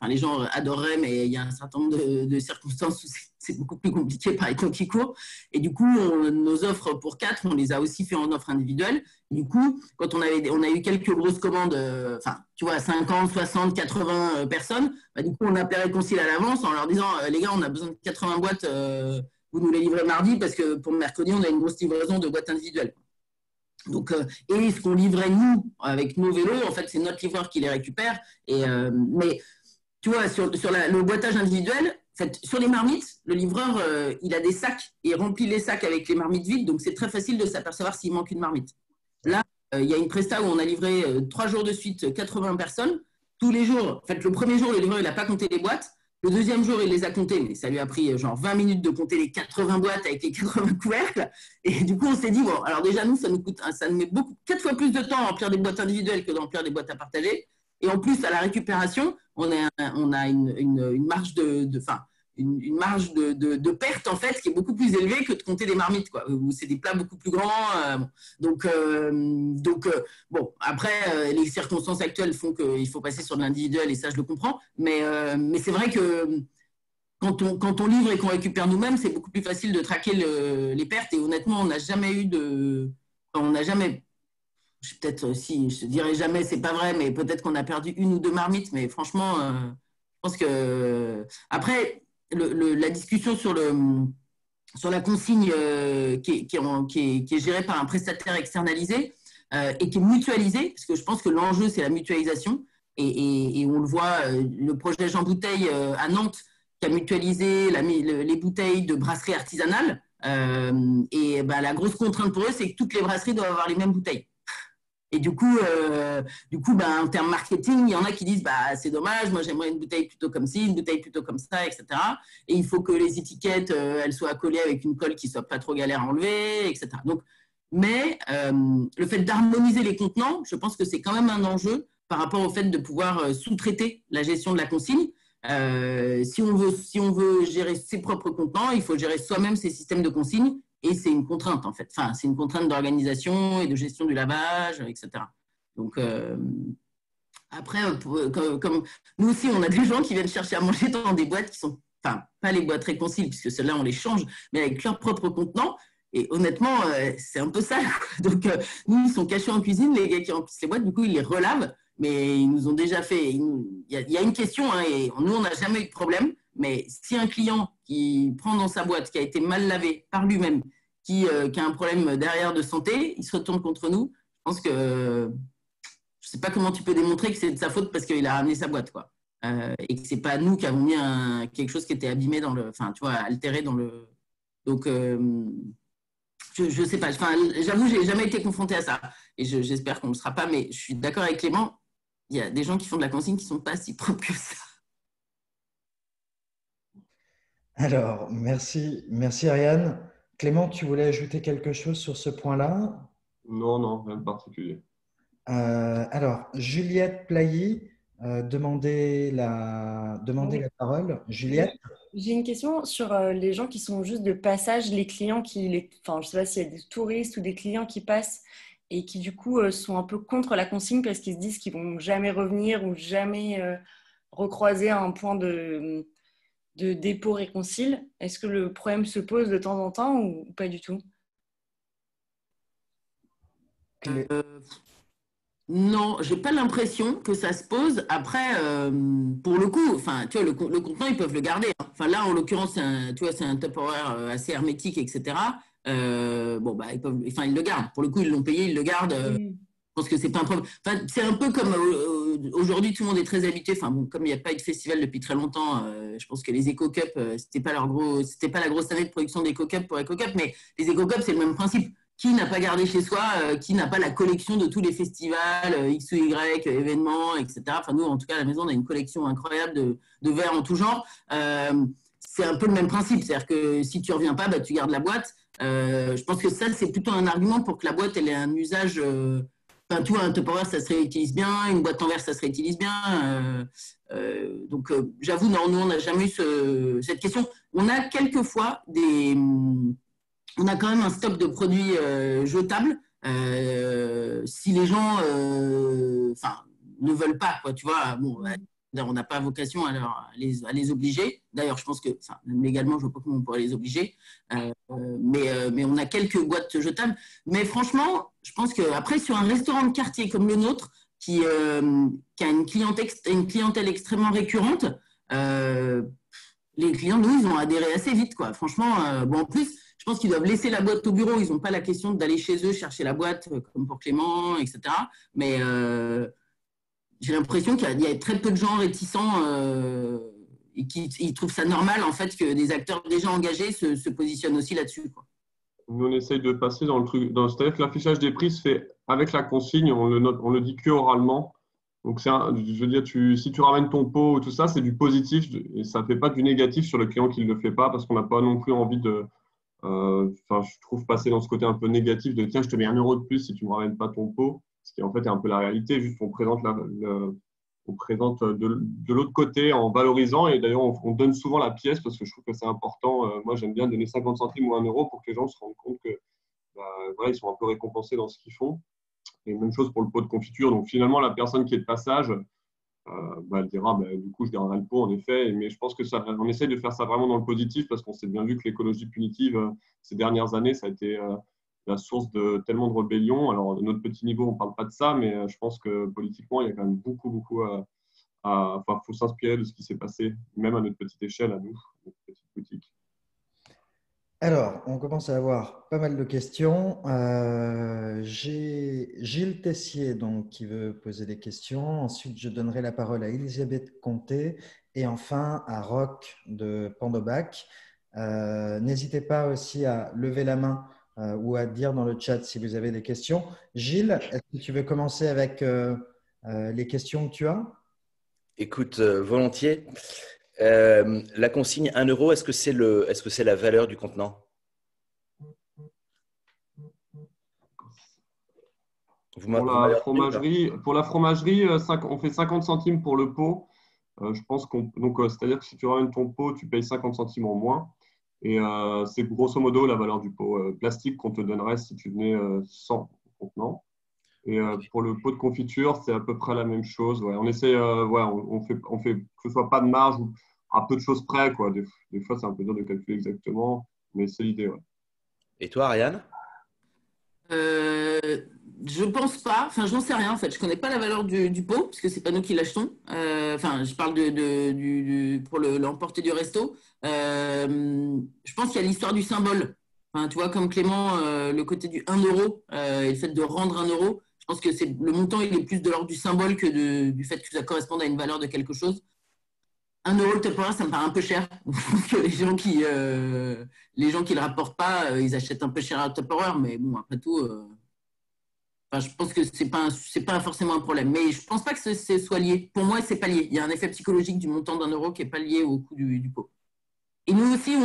les gens adoreraient, mais il y a un certain nombre de circonstances où c'est beaucoup plus compliqué par les temps qui courent. Et du coup, nos offres pour 4, on les a aussi fait en offre individuelle. Du coup, quand on a eu quelques grosses commandes, tu vois, 50, 60, 80 personnes, bah, du coup, on appelait Réconcile à l'avance en leur disant les gars, on a besoin de 80 boîtes, vous nous les livrez mardi parce que pour mercredi, on a une grosse livraison de boîtes individuelles. Donc, et ce qu'on livrait nous avec nos vélos, en fait, c'est notre livreur qui les récupère. Mais tu vois, sur le boîtage individuel, en fait, sur les marmites, le livreur, il a des sacs, il remplit les sacs avec les marmites vides, donc c'est très facile de s'apercevoir s'il manque une marmite. Là, il y a une presta où on a livré 3 jours de suite 80 personnes. Tous les jours, en fait, le premier jour, le livreur, il n'a pas compté les boîtes. Le deuxième jour, il les a comptés, mais ça lui a pris genre 20 minutes de compter les 80 boîtes avec les 80 couvercles. Et du coup, on s'est dit, bon, alors déjà, nous, ça nous met 4 fois plus de temps à remplir des boîtes individuelles que de remplir des boîtes à partager. Et en plus, à la récupération, on a une marge une marge de perte, en fait, qui est beaucoup plus élevée que de compter des marmites, quoi, où c'est des plats beaucoup plus grands. Donc, bon, après, les circonstances actuelles font qu'il faut passer sur de l'individuel, et ça, je le comprends. Mais c'est vrai que quand on livre et qu'on récupère nous-mêmes, c'est beaucoup plus facile de traquer les pertes. Et honnêtement, on n'a jamais eu on n'a jamais, peut-être si, je te dirais jamais, c'est pas vrai, mais peut-être qu'on a perdu une ou deux marmites. Mais franchement, je pense que après, la discussion sur la consigne qui est gérée par un prestataire externalisé et qui est mutualisée, parce que je pense que l'enjeu, c'est la mutualisation. Et on le voit, le projet Jean Bouteille à Nantes, qui a mutualisé les bouteilles de brasserie artisanale. Et bah, la grosse contrainte pour eux, c'est que toutes les brasseries doivent avoir les mêmes bouteilles. Et du coup bah, en termes marketing, il y en a qui disent bah, c'est dommage, moi j'aimerais une bouteille plutôt comme ci, une bouteille plutôt comme ça, etc. Et il faut que les étiquettes elles soient collées avec une colle qui ne soit pas trop galère à enlever, etc. Donc, mais le fait d'harmoniser les contenants, je pense que c'est quand même un enjeu par rapport au fait de pouvoir sous-traiter la gestion de la consigne. Si on veut gérer ses propres contenants, il faut gérer soi-même ses systèmes de consigne. Et c'est une contrainte, en fait. Enfin, c'est une contrainte d'organisation et de gestion du lavage, etc. Donc, après, comme nous aussi, on a des gens qui viennent chercher à manger dans des boîtes qui sont, enfin, pas les boîtes réconcilies, puisque celles-là, on les change, mais avec leur propre contenant. Et honnêtement, c'est un peu sale. Donc, nous, ils sont cachés en cuisine, les gars qui remplissent les boîtes, du coup, ils les relavent. Mais ils nous ont déjà fait. Il y a une question, hein, et nous, on n'a jamais eu de problème. Mais si un client qui prend dans sa boîte, qui a été mal lavé par lui-même, qui a un problème derrière de santé, il se retourne contre nous. Je pense que je ne sais pas comment tu peux démontrer que c'est de sa faute parce qu'il a ramené sa boîte, quoi. Et que ce n'est pas nous qui avons mis quelque chose qui était abîmé enfin, tu vois, altéré dans le. Donc, je ne sais pas. Enfin, j'avoue, je n'ai jamais été confrontée à ça. Et j'espère qu'on ne le sera pas. Mais je suis d'accord avec Clément. Il y a des gens qui font de la consigne qui ne sont pas si propres que ça. Alors, merci Ariane. Clément, tu voulais ajouter quelque chose sur ce point-là? Non, rien de particulier. Alors, Juliette Plailly demandait la parole. Juliette? J'ai une question sur les gens qui sont juste de passage, les clients enfin, je ne sais pas s'il y a des touristes ou des clients qui passent et qui du coup sont un peu contre la consigne parce qu'ils se disent qu'ils vont jamais revenir ou jamais recroiser un point de dépôt réconcile. Est-ce que le problème se pose de temps en temps ou pas du tout? Non, j'ai pas l'impression que ça se pose. Après, pour le coup, enfin, tu vois, le contenant, ils peuvent le garder. Enfin, là, en l'occurrence, c'est un Tupperware assez hermétique, etc. Bon, bah, ils le gardent. Pour le coup, ils l'ont payé, ils le gardent. Je pense que c'est pas un problème. Enfin, c'est un peu comme aujourd'hui, tout le monde est très habitué. Enfin, bon, comme il n'y a pas eu de festival depuis très longtemps, je pense que les Eco-Cup, c'était pas la grosse année de production d'Eco-Cup pour Eco-Cup, mais les Eco-Cup, c'est le même principe. Qui n'a pas gardé chez soi, qui n'a pas la collection de tous les festivals, X ou Y, événements, etc. Enfin, nous, en tout cas, à la maison, on a une collection incroyable de verres en tout genre. C'est un peu le même principe. C'est-à-dire que si tu ne reviens pas, bah, tu gardes la boîte. Je pense que ça, c'est plutôt un argument pour que la boîte elle ait un usage. Enfin, tu vois, un Tupperware, ça se réutilise bien. Une boîte en verre, ça se réutilise bien. Donc, j'avoue, non, nous, on n'a jamais eu cette question. On a quelquefois on a quand même un stock de produits jetables si les gens ne veulent pas, quoi, tu vois. Bon, on n'a pas vocation à les obliger. D'ailleurs, je pense que même légalement, je ne vois pas comment on pourrait les obliger. Mais on a quelques boîtes jetables. Mais franchement, je pense qu'après, sur un restaurant de quartier comme le nôtre, qui a une clientèle extrêmement récurrente, les clients, nous, ils ont adhéré assez vite, quoi. Franchement, bon, en plus, je pense qu'ils doivent laisser la boîte au bureau. Ils n'ont pas la question d'aller chez eux chercher la boîte, comme pour Clément, etc. Mais j'ai l'impression qu'il y a très peu de gens réticents et qui trouvent ça normal, en fait, que des acteurs déjà engagés se positionnent aussi là-dessus, quoi. Nous, on essaye de passer dans le truc. C'est-à-dire que l'affichage des prix se fait avec la consigne, on le dit que oralement. Donc, je veux dire, si tu ramènes ton pot ou tout ça, c'est du positif et ça ne fait pas du négatif sur le client qui ne le fait pas parce qu'on n'a pas non plus envie de. Je trouve passer dans ce côté un peu négatif de tiens, je te mets 1 euro de plus si tu ne me ramènes pas ton pot, ce qui en fait est un peu la réalité. Juste, on présente de l'autre côté en valorisant et d'ailleurs, on donne souvent la pièce parce que je trouve que c'est important. Moi, j'aime bien donner 50 centimes ou 1 euro pour que les gens se rendent compte que voilà, ils sont un peu récompensés dans ce qu'ils font. Et même chose pour le pot de confiture. Donc, finalement, la personne qui est de passage, elle dira du coup, je garderai le pot, en effet. Mais je pense que on essaye de faire ça vraiment dans le positif parce qu'on s'est bien vu que l'écologie punitive, ces dernières années, ça a été la source de tellement de rébellions. Alors, à notre petit niveau, on ne parle pas de ça, mais je pense que politiquement, il y a quand même beaucoup faut s'inspirer de ce qui s'est passé, même à notre petite échelle, à nous, notre petite boutique. Alors, on commence à avoir pas mal de questions. J'ai Gilles Tessier donc, qui veut poser des questions. Ensuite, je donnerai la parole à Elisabeth Comté et enfin à Roch de Pandobac. N'hésitez pas aussi à lever la main ou à dire dans le chat si vous avez des questions. Gilles, est-ce que tu veux commencer avec les questions que tu as? Écoute, volontiers. La consigne 1 euro, est-ce que c'est la valeur du contenant? Pour la fromagerie, on fait 50 centimes pour le pot. Je pense c'est-à-dire que si tu ramènes ton pot, tu payes 50 centimes en moins. Et c'est grosso modo la valeur du pot plastique qu'on te donnerait si tu venais sans contenant. Et pour le pot de confiture, c'est à peu près la même chose. Ouais. On essaie, on fait que ce soit pas de marge ou à peu de choses près, quoi. Des fois, c'est un peu dur de calculer exactement, mais c'est l'idée. Ouais. Et toi, Ariane? Je pense pas, enfin je n'en sais rien en fait, je connais pas la valeur du pot parce que c'est pas nous qui l'achetons. Enfin, je parle pour l'emporter du resto. Je pense qu'il y a l'histoire du symbole. Enfin, tu vois, comme Clément, le côté du 1 euro et le fait de rendre 1 euro, je pense que le montant il est plus de l'ordre du symbole que du fait que ça corresponde à une valeur de quelque chose. 1 euro le Tupperware, ça me paraît un peu cher. Que les gens qui le rapportent pas, ils achètent un peu cher à Tupperware, mais bon, après tout. Enfin, je pense que c'est pas forcément un problème, mais je pense pas que ce soit lié. Pour moi, c'est pas lié. Il y a un effet psychologique du montant d'1 euro qui est pas lié au coût du pot. Et nous aussi,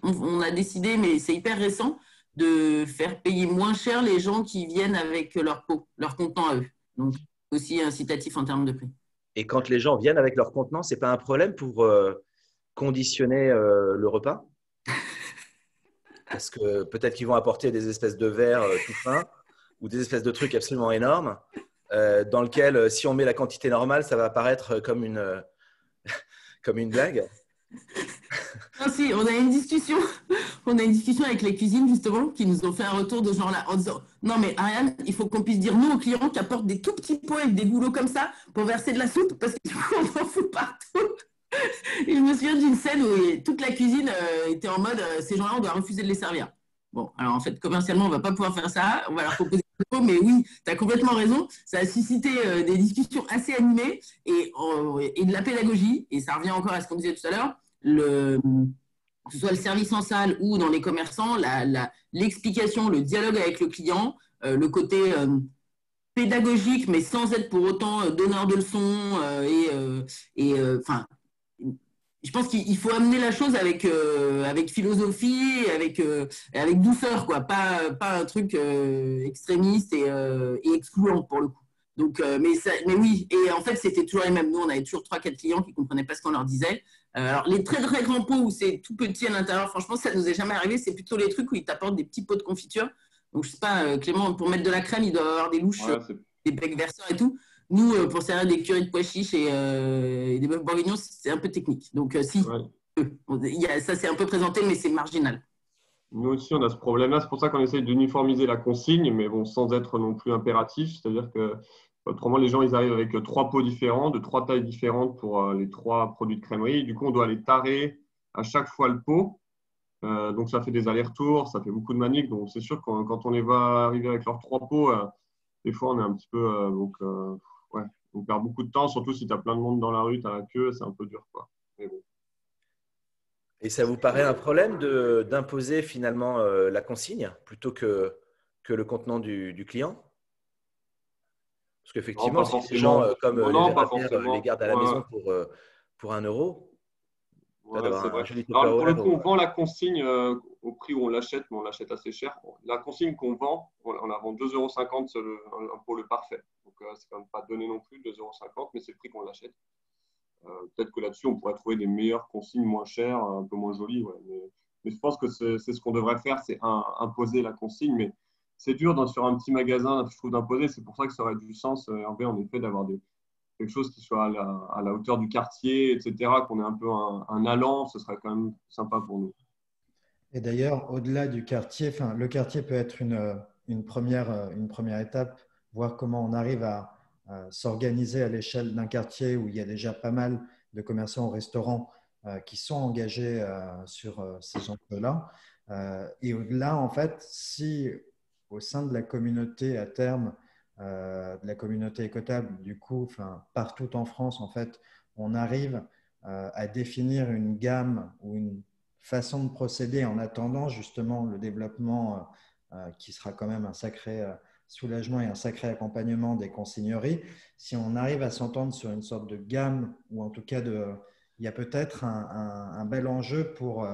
on a décidé, mais c'est hyper récent, de faire payer moins cher les gens qui viennent avec leur pot, leur contenant à eux. Donc, aussi incitatif en termes de prix. Et quand les gens viennent avec leur contenant, c'est pas un problème pour conditionner le repas? Parce que peut-être qu'ils vont apporter des espèces de verres tout fins ou des espèces de trucs absolument énormes dans lequel, si on met la quantité normale, ça va apparaître comme une blague. Non, si, on a une discussion avec les cuisines justement qui nous ont fait un retour de genre là en disant non mais Ariane, il faut qu'on puisse dire non aux clients qui apportent des tout petits pots avec des goulots comme ça pour verser de la soupe parce que du coup on en fout partout. Et je me souviens d'une scène où toute la cuisine était en mode ces gens-là on doit refuser de les servir. Bon, alors en fait commercialement on va pas pouvoir faire ça, on va leur proposer des pots, mais oui, tu as complètement raison, ça a suscité des discussions assez animées et de la pédagogie et ça revient encore à ce qu'on disait tout à l'heure. Que ce soit le service en salle ou dans les commerçants, l'explication, le dialogue avec le client, le côté pédagogique, mais sans être pour autant donneur de leçons. Enfin, je pense qu'il faut amener la chose avec philosophie, avec douceur, quoi. Pas un truc extrémiste et excluant pour le coup. Donc, mais oui, et en fait, c'était toujours les mêmes. Nous, on avait toujours 3-4 clients qui ne comprenaient pas ce qu'on leur disait. Alors, les très, très grands pots où c'est tout petit à l'intérieur, franchement, ça ne nous est jamais arrivé. C'est plutôt les trucs où ils t'apportent des petits pots de confiture. Donc, je ne sais pas, Clément, pour mettre de la crème, il doit avoir des louches, des becs verseurs et tout. Nous, pour servir des currys de pois chiches et des bœufs bourguignons, c'est un peu technique. Donc, ça s'est un peu présenté, mais c'est marginal. Nous aussi, on a ce problème-là. C'est pour ça qu'on essaye d'uniformiser la consigne, mais bon, sans être non plus impératif. C'est-à-dire que autrement, les gens, ils arrivent avec 3 pots différents, de 3 tailles différentes pour les 3 produits de crèmerie. Du coup, on doit les tarer à chaque fois le pot. Donc, ça fait des allers-retours, ça fait beaucoup de maniques. Donc, c'est sûr que quand on les voit arriver avec leurs 3 pots, des fois, on est un petit peu… on perd beaucoup de temps, surtout si tu as plein de monde dans la rue, tu as la queue, c'est un peu dur, quoi. Mais bon. Et ça vous paraît un problème d'imposer finalement la consigne plutôt que le contenant du client? Parce qu'effectivement, si les gens comme les gardent à la maison pour 1 euro, c'est vrai. Alors, pour le coup, on vend la consigne au prix où on l'achète, mais on l'achète assez cher. La consigne qu'on vend, on la vend 2,50 € pour le parfait. Donc, c'est quand même pas donné non plus, 2,50 €, mais c'est le prix qu'on l'achète. Peut-être que là-dessus, on pourrait trouver des meilleures consignes moins chères, un peu moins jolies. Ouais. Mais je pense que c'est ce qu'on devrait faire, c'est imposer la consigne. Mais c'est dur sur un petit magasin, je trouve, d'imposer. C'est pour ça que ça aurait du sens, en effet, d'avoir des quelque chose qui soit à la hauteur du quartier, etc., qu'on ait un peu un allant, ce serait quand même sympa pour nous. Et d'ailleurs, au-delà du quartier, enfin, le quartier peut être une première étape, voir comment on arrive à s'organiser à l'échelle d'un quartier où il y a déjà pas mal de commerçants ou restaurants qui sont engagés sur ces enjeux-là. Et au-delà, en fait, si au sein de la communauté à terme, de la communauté écotable, du coup, enfin, partout en France, en fait, on arrive à définir une gamme ou une façon de procéder en attendant justement le développement qui sera quand même un sacré soulagement et un sacré accompagnement des consigneries. Si on arrive à s'entendre sur une sorte de gamme, ou en tout cas, il y a peut-être un bel enjeu pour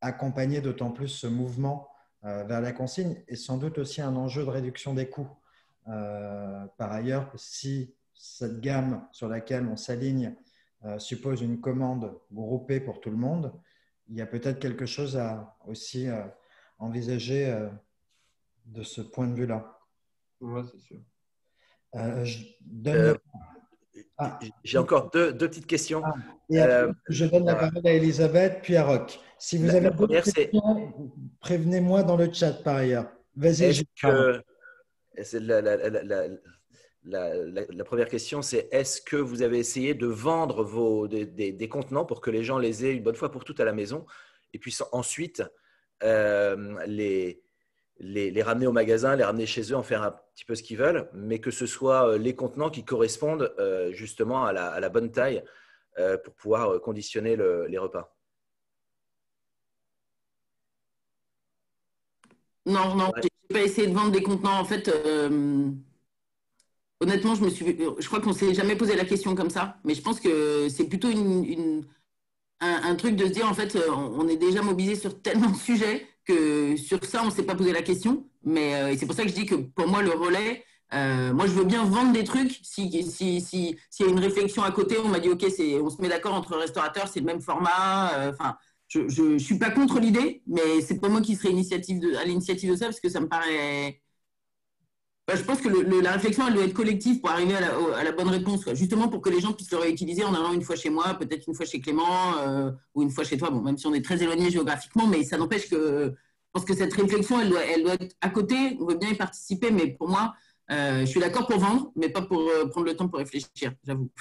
accompagner d'autant plus ce mouvement vers la consigne, et sans doute aussi un enjeu de réduction des coûts. Par ailleurs, si cette gamme sur laquelle on s'aligne suppose une commande groupée pour tout le monde, il y a peut-être quelque chose à aussi envisager de ce point de vue-là. Ouais, c'est sûr. Je donne... J'ai encore deux petites questions. Et après, je donne la parole à Elisabeth, puis à Roch. Si vous avez d'autres questions, prévenez-moi dans le chat par ailleurs. Vas-y. La première question, c'est est-ce que vous avez essayé de vendre des contenants pour que les gens les aient une bonne fois pour toutes à la maison et puis ensuite les ramener au magasin, les ramener chez eux, en faire un petit peu ce qu'ils veulent, mais que ce soit les contenants qui correspondent justement à la bonne taille pour pouvoir conditionner les repas? Non, ouais. Je n'ai pas essayé de vendre des contenants. En fait, honnêtement, je crois qu'on ne s'est jamais posé la question comme ça, mais je pense que c'est plutôt un truc de se dire, en fait, on est déjà mobilisé sur tellement de sujets que sur ça, on ne s'est pas posé la question. Mais c'est pour ça que je dis que pour moi, le relais, moi, je veux bien vendre des trucs. S'il y a une réflexion à côté, on m'a dit, OK, on se met d'accord entre restaurateurs, c'est le même format. Enfin, je ne suis pas contre l'idée, mais c'est pas moi qui serai à l'initiative de ça, parce que ça me paraît… je pense que la réflexion, elle doit être collective pour arriver à la bonne réponse, quoi. Justement pour que les gens puissent le réutiliser en allant une fois chez moi, peut-être une fois chez Clément ou une fois chez toi. Bon, même si on est très éloigné géographiquement, mais ça n'empêche que je pense que cette réflexion, elle doit être à côté. On veut bien y participer, mais pour moi, je suis d'accord pour vendre, mais pas pour prendre le temps pour réfléchir, j'avoue.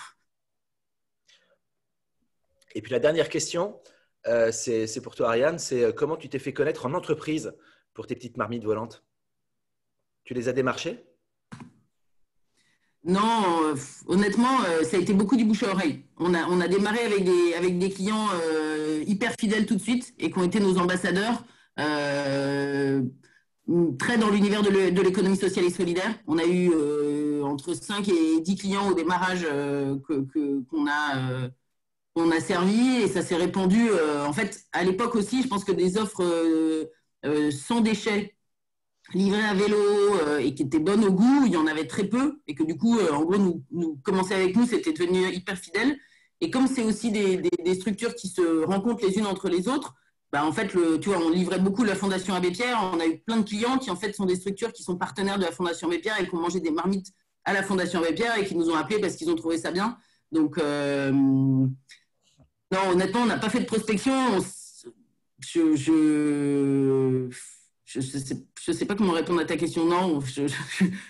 Et puis la dernière question, c'est pour toi, Ariane, c'est comment tu t'es fait connaître en entreprise pour tes petites marmites volantes? Tu les as démarchés? Non, honnêtement, ça a été beaucoup du bouche à oreille. On a démarré avec des clients hyper fidèles tout de suite et qui ont été nos ambassadeurs très dans l'univers de l'économie sociale et solidaire. On a eu entre 5 et 10 clients au démarrage qu'on a servi, et ça s'est répandu. En fait, à l'époque aussi, je pense que des offres sans déchets livrées à vélo et qui étaient bonnes au goût, il y en avait très peu, et que du coup, en gros, nous commencer avec nous, c'était devenu hyper fidèle. Et comme c'est aussi des structures qui se rencontrent les unes entre les autres, en fait, tu vois, on livrait beaucoup la Fondation Abbé Pierre. On a eu plein de clients qui, en fait, sont des structures qui sont partenaires de la Fondation Abbé Pierre et qui ont mangé des marmites à la Fondation Abbé Pierre et qui nous ont appelés parce qu'ils ont trouvé ça bien. Donc, non, honnêtement, on n'a pas fait de prospection. Je sais pas comment répondre à ta question. Non,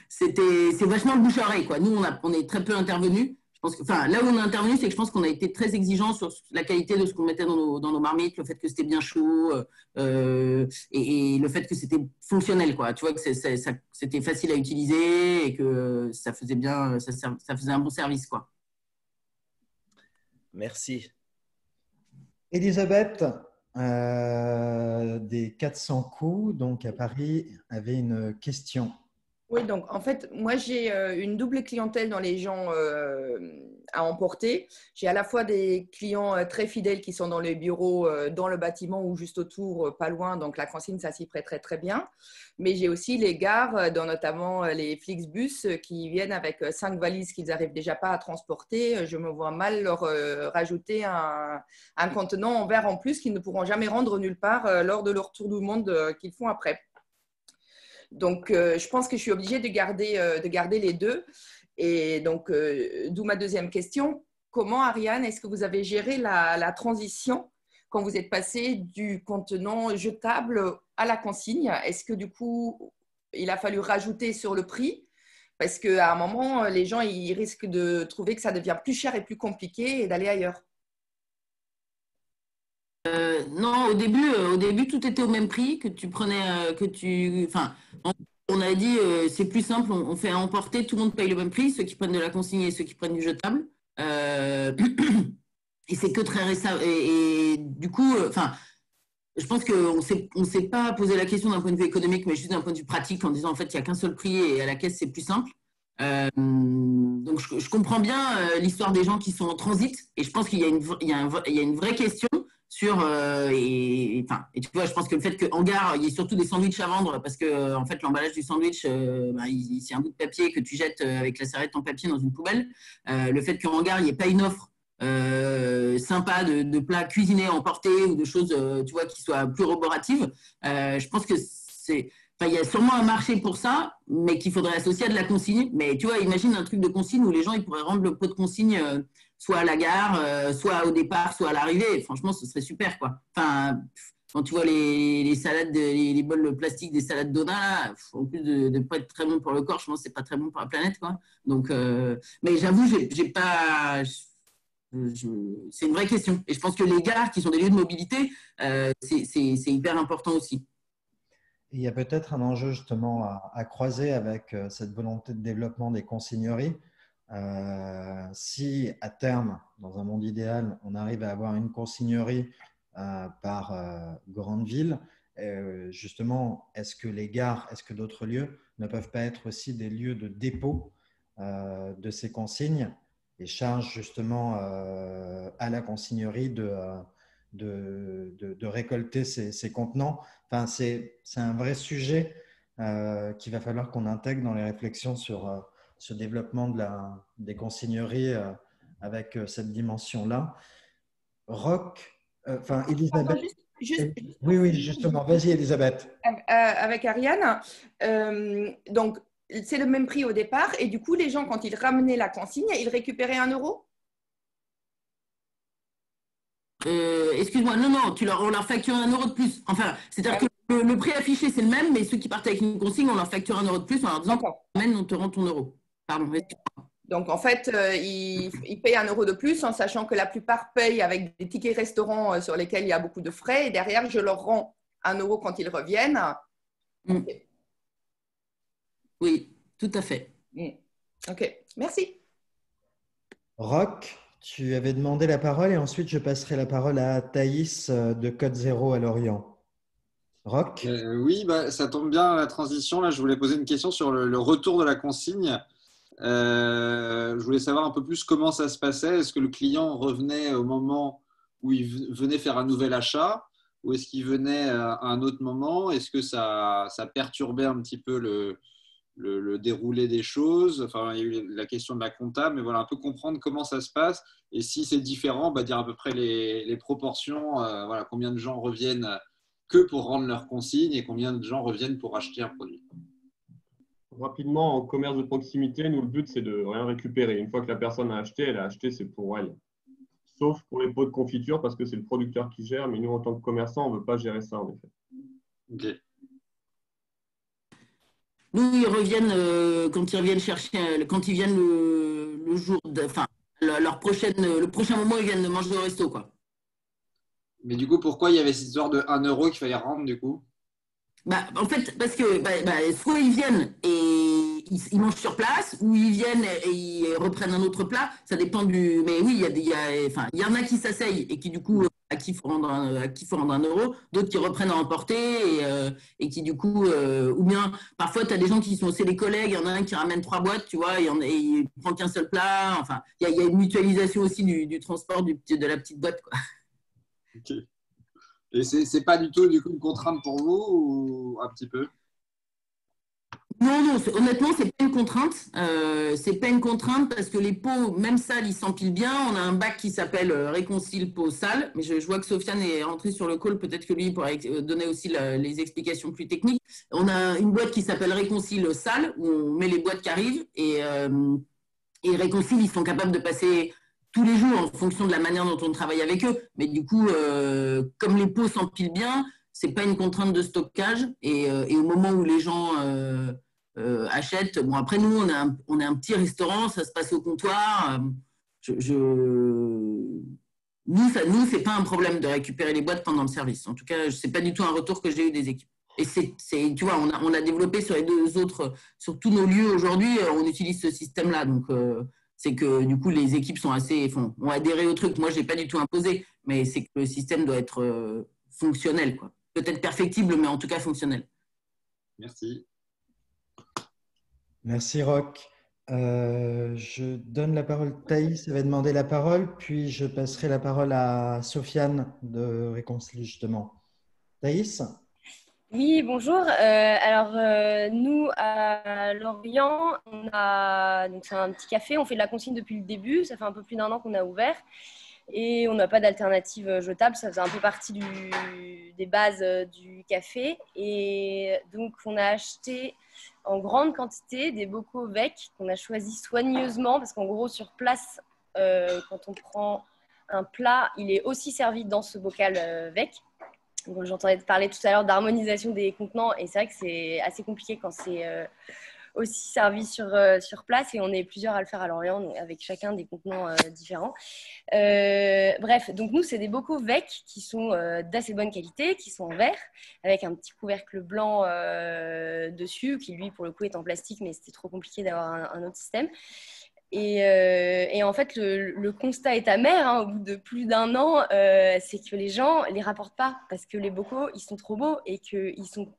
c'est vachement le bouche à oreille, quoi. Nous, on est très peu intervenus. Je pense que, enfin, là où on est intervenu, c'est que je pense qu'on a été très exigeants sur la qualité de ce qu'on mettait dans nos marmites, le fait que c'était bien chaud et le fait que c'était fonctionnel, quoi. Tu vois que c'était facile à utiliser et que ça faisait bien, ça faisait un bon service, quoi. Merci. Elisabeth, des 400 coups, donc à Paris, avait une question. Oui, donc en fait, moi j'ai une double clientèle dans les gens à emporter. J'ai à la fois des clients très fidèles qui sont dans les bureaux, dans le bâtiment ou juste autour, pas loin, donc la consigne, ça s'y prête très très bien. Mais j'ai aussi les gares, dont notamment les Flixbus, qui viennent avec 5 valises qu'ils n'arrivent déjà pas à transporter. Je me vois mal leur rajouter un contenant en verre en plus qu'ils ne pourront jamais rendre nulle part lors de leur tour du monde qu'ils font après. Donc, je pense que je suis obligée de garder les deux. Et donc, d'où ma deuxième question. Comment, Ariane, est-ce que vous avez géré la transition quand vous êtes passé du contenant jetable à la consigne? Est-ce que du coup, il a fallu rajouter sur le prix? Parce qu'à un moment, les gens ils risquent de trouver que ça devient plus cher et plus compliqué et d'aller ailleurs. Non, au début, tout était au même prix que tu prenais, enfin, on a dit, c'est plus simple, on fait à emporter, tout le monde paye le même prix, ceux qui prennent de la consigne et ceux qui prennent du jetable. Et c'est que très récent. Et du coup, enfin, je pense qu'on on s'est pas posé la question d'un point de vue économique, mais juste d'un point de vue pratique, en disant en fait, il n'y a qu'un seul prix et à la caisse, c'est plus simple. Donc, je comprends bien l'histoire des gens qui sont en transit, et je pense qu'il y a une vraie question sur et tu vois, je pense que le fait qu'en gare il y ait surtout des sandwichs à vendre, parce que en fait l'emballage du sandwich c'est un bout de papier que tu jettes avec la serviette en papier dans une poubelle. Le fait qu'en gare il n'y ait pas une offre sympa de plats cuisinés à emporter ou de choses tu vois, qui soient plus roboratives, je pense que c'est... Enfin, il y a sûrement un marché pour ça, mais qu'il faudrait associer à de la consigne. Mais tu vois, imagine un truc de consigne où les gens ils pourraient rendre le pot de consigne soit à la gare, soit au départ, soit à l'arrivée. Franchement, ce serait super, quoi. Enfin, quand tu vois les salades, les bols plastiques des salades Dona, là, en plus de ne pas être très bon pour le corps, je pense que c'est pas très bon pour la planète, quoi. Donc, mais j'avoue, j'ai pas... c'est une vraie question. Et je pense que les gares, qui sont des lieux de mobilité, c'est hyper important aussi. Il y a peut-être un enjeu justement à croiser avec cette volonté de développement des consigneries. Si à terme, dans un monde idéal, on arrive à avoir une consignerie par grande ville, justement, est-ce que les gares, est-ce que d'autres lieux ne peuvent pas être aussi des lieux de dépôt de ces consignes et chargent justement à la consignerie de récolter ces contenants? Enfin, c'est un vrai sujet qu'il va falloir qu'on intègre dans les réflexions sur ce développement des consigneries avec cette dimension-là. Roch, enfin Elisabeth. Oui, oui, justement. Vas-y, Elisabeth. Avec Ariane, donc c'est le même prix au départ et du coup, les gens, quand ils ramenaient la consigne, ils récupéraient 1 euro? Excuse-moi, non, on leur facture 1 euro de plus. Enfin, c'est-à-dire que le prix affiché, c'est le même, mais ceux qui partent avec une consigne, on leur facture 1 euro de plus en leur disant qu'on te rend ton euro. Pardon, excuse-moi. Donc, en fait, ils payent 1 euro de plus en sachant que la plupart payent avec des tickets restaurants sur lesquels il y a beaucoup de frais. Et derrière, je leur rends 1 euro quand ils reviennent. Okay. Oui, tout à fait. OK, merci. Roch, tu avais demandé la parole et ensuite je passerai la parole à Thaïs de Code Zéro à Lorient. Roch? Oui, ça tombe bien la transition. Là, je voulais poser une question sur le retour de la consigne. Je voulais savoir un peu plus comment ça se passait. Est-ce que le client revenait au moment où il venait faire un nouvel achat ou est-ce qu'il venait à un autre moment? Est-ce que ça perturbait un petit peu le déroulé des choses? Enfin, il y a eu la question de la compta, mais voilà, un peu comprendre comment ça se passe et si c'est différent, dire à peu près les proportions, voilà, combien de gens reviennent que pour rendre leur consigne et combien de gens reviennent pour acheter un produit. Rapidement, en commerce de proximité, nous, le but, c'est de rien récupérer. Une fois que la personne a acheté, elle a acheté, c'est pour elle. Sauf pour les pots de confiture, parce que c'est le producteur qui gère, mais nous, en tant que commerçant, on ne veut pas gérer ça, en effet. Ok. Nous, ils reviennent quand ils reviennent chercher, quand ils viennent le jour, enfin, le prochain moment, ils viennent de manger au resto, quoi. Mais du coup, pourquoi il y avait cette histoire de 1 euro qu'il fallait rendre, du coup? En fait, parce que soit ils viennent et ils mangent sur place, ou ils viennent et ils reprennent un autre plat. Ça dépend du. Mais oui, il y en a qui s'asseyent et qui, du coup, à qui il faut rendre 1 euro, d'autres qui reprennent à emporter et qui, du coup, ou bien parfois, tu as des gens qui sont aussi des collègues, il y en a un qui ramène 3 boîtes, tu vois, et il ne prend qu'un seul plat. Enfin, il y a une mutualisation aussi du transport de la petite boîte, quoi. Ok. Et c'est pas du tout, du coup, une contrainte pour vous ou un petit peu? Non, honnêtement, c'est pas une contrainte. C'est pas une contrainte parce que les pots, même sales, ils s'empilent bien. On a un bac qui s'appelle Réconcile Pot Sale. Mais je vois que Sofiane est rentrée sur le call. Peut-être que lui pourrait donner aussi les explications plus techniques. On a une boîte qui s'appelle Réconcile Sale où on met les boîtes qui arrivent. Et Et Réconcile, ils sont capables de passer tous les jours en fonction de la manière dont on travaille avec eux. Mais du coup, comme les pots s'empilent bien, c'est pas une contrainte de stockage. Et au moment où les gens achètent, bon après nous, on est un petit restaurant, ça se passe au comptoir. Nous, c'est pas un problème de récupérer les boîtes pendant le service. En tout cas, c'est pas du tout un retour que j'ai eu des équipes. Et tu vois, on a développé sur les deux autres, sur tous nos lieux aujourd'hui, on utilise ce système-là. Donc, c'est que du coup, les équipes ont adhéré au truc. Moi, je n'ai pas du tout imposé, mais c'est que le système doit être fonctionnel, quoi. Peut-être perfectible, mais en tout cas fonctionnel. Merci. Merci, Roch. Je donne la parole. Thaïs avait demandé la parole, puis je passerai la parole à Sofiane de Réconcile, justement. Thaïs? Oui, bonjour. Nous, à Lorient, c'est un petit café, on fait de la consigne depuis le début, ça fait un peu plus d'1 an qu'on a ouvert et on n'a pas d'alternative jetable, ça faisait un peu partie des bases du café. Et donc, on a acheté en grande quantité des bocaux VEC qu'on a choisis soigneusement parce qu'en gros, sur place, quand on prend un plat, il est aussi servi dans ce bocal VEC. J'entendais parler tout à l'heure d'harmonisation des contenants et c'est vrai que c'est assez compliqué quand c'est aussi servi sur place et on est plusieurs à le faire à Lorient donc avec chacun des contenants différents. Bref, donc nous, c'est des bocaux VEC qui sont d'assez bonne qualité, qui sont en verre avec un petit couvercle blanc dessus qui, lui, pour le coup, est en plastique, mais c'était trop compliqué d'avoir un autre système. Et en fait, le constat est amer, hein, au bout de plus d'1 an, c'est que les gens ne les rapportent pas parce que les bocaux, ils sont trop beaux et qu'ils sont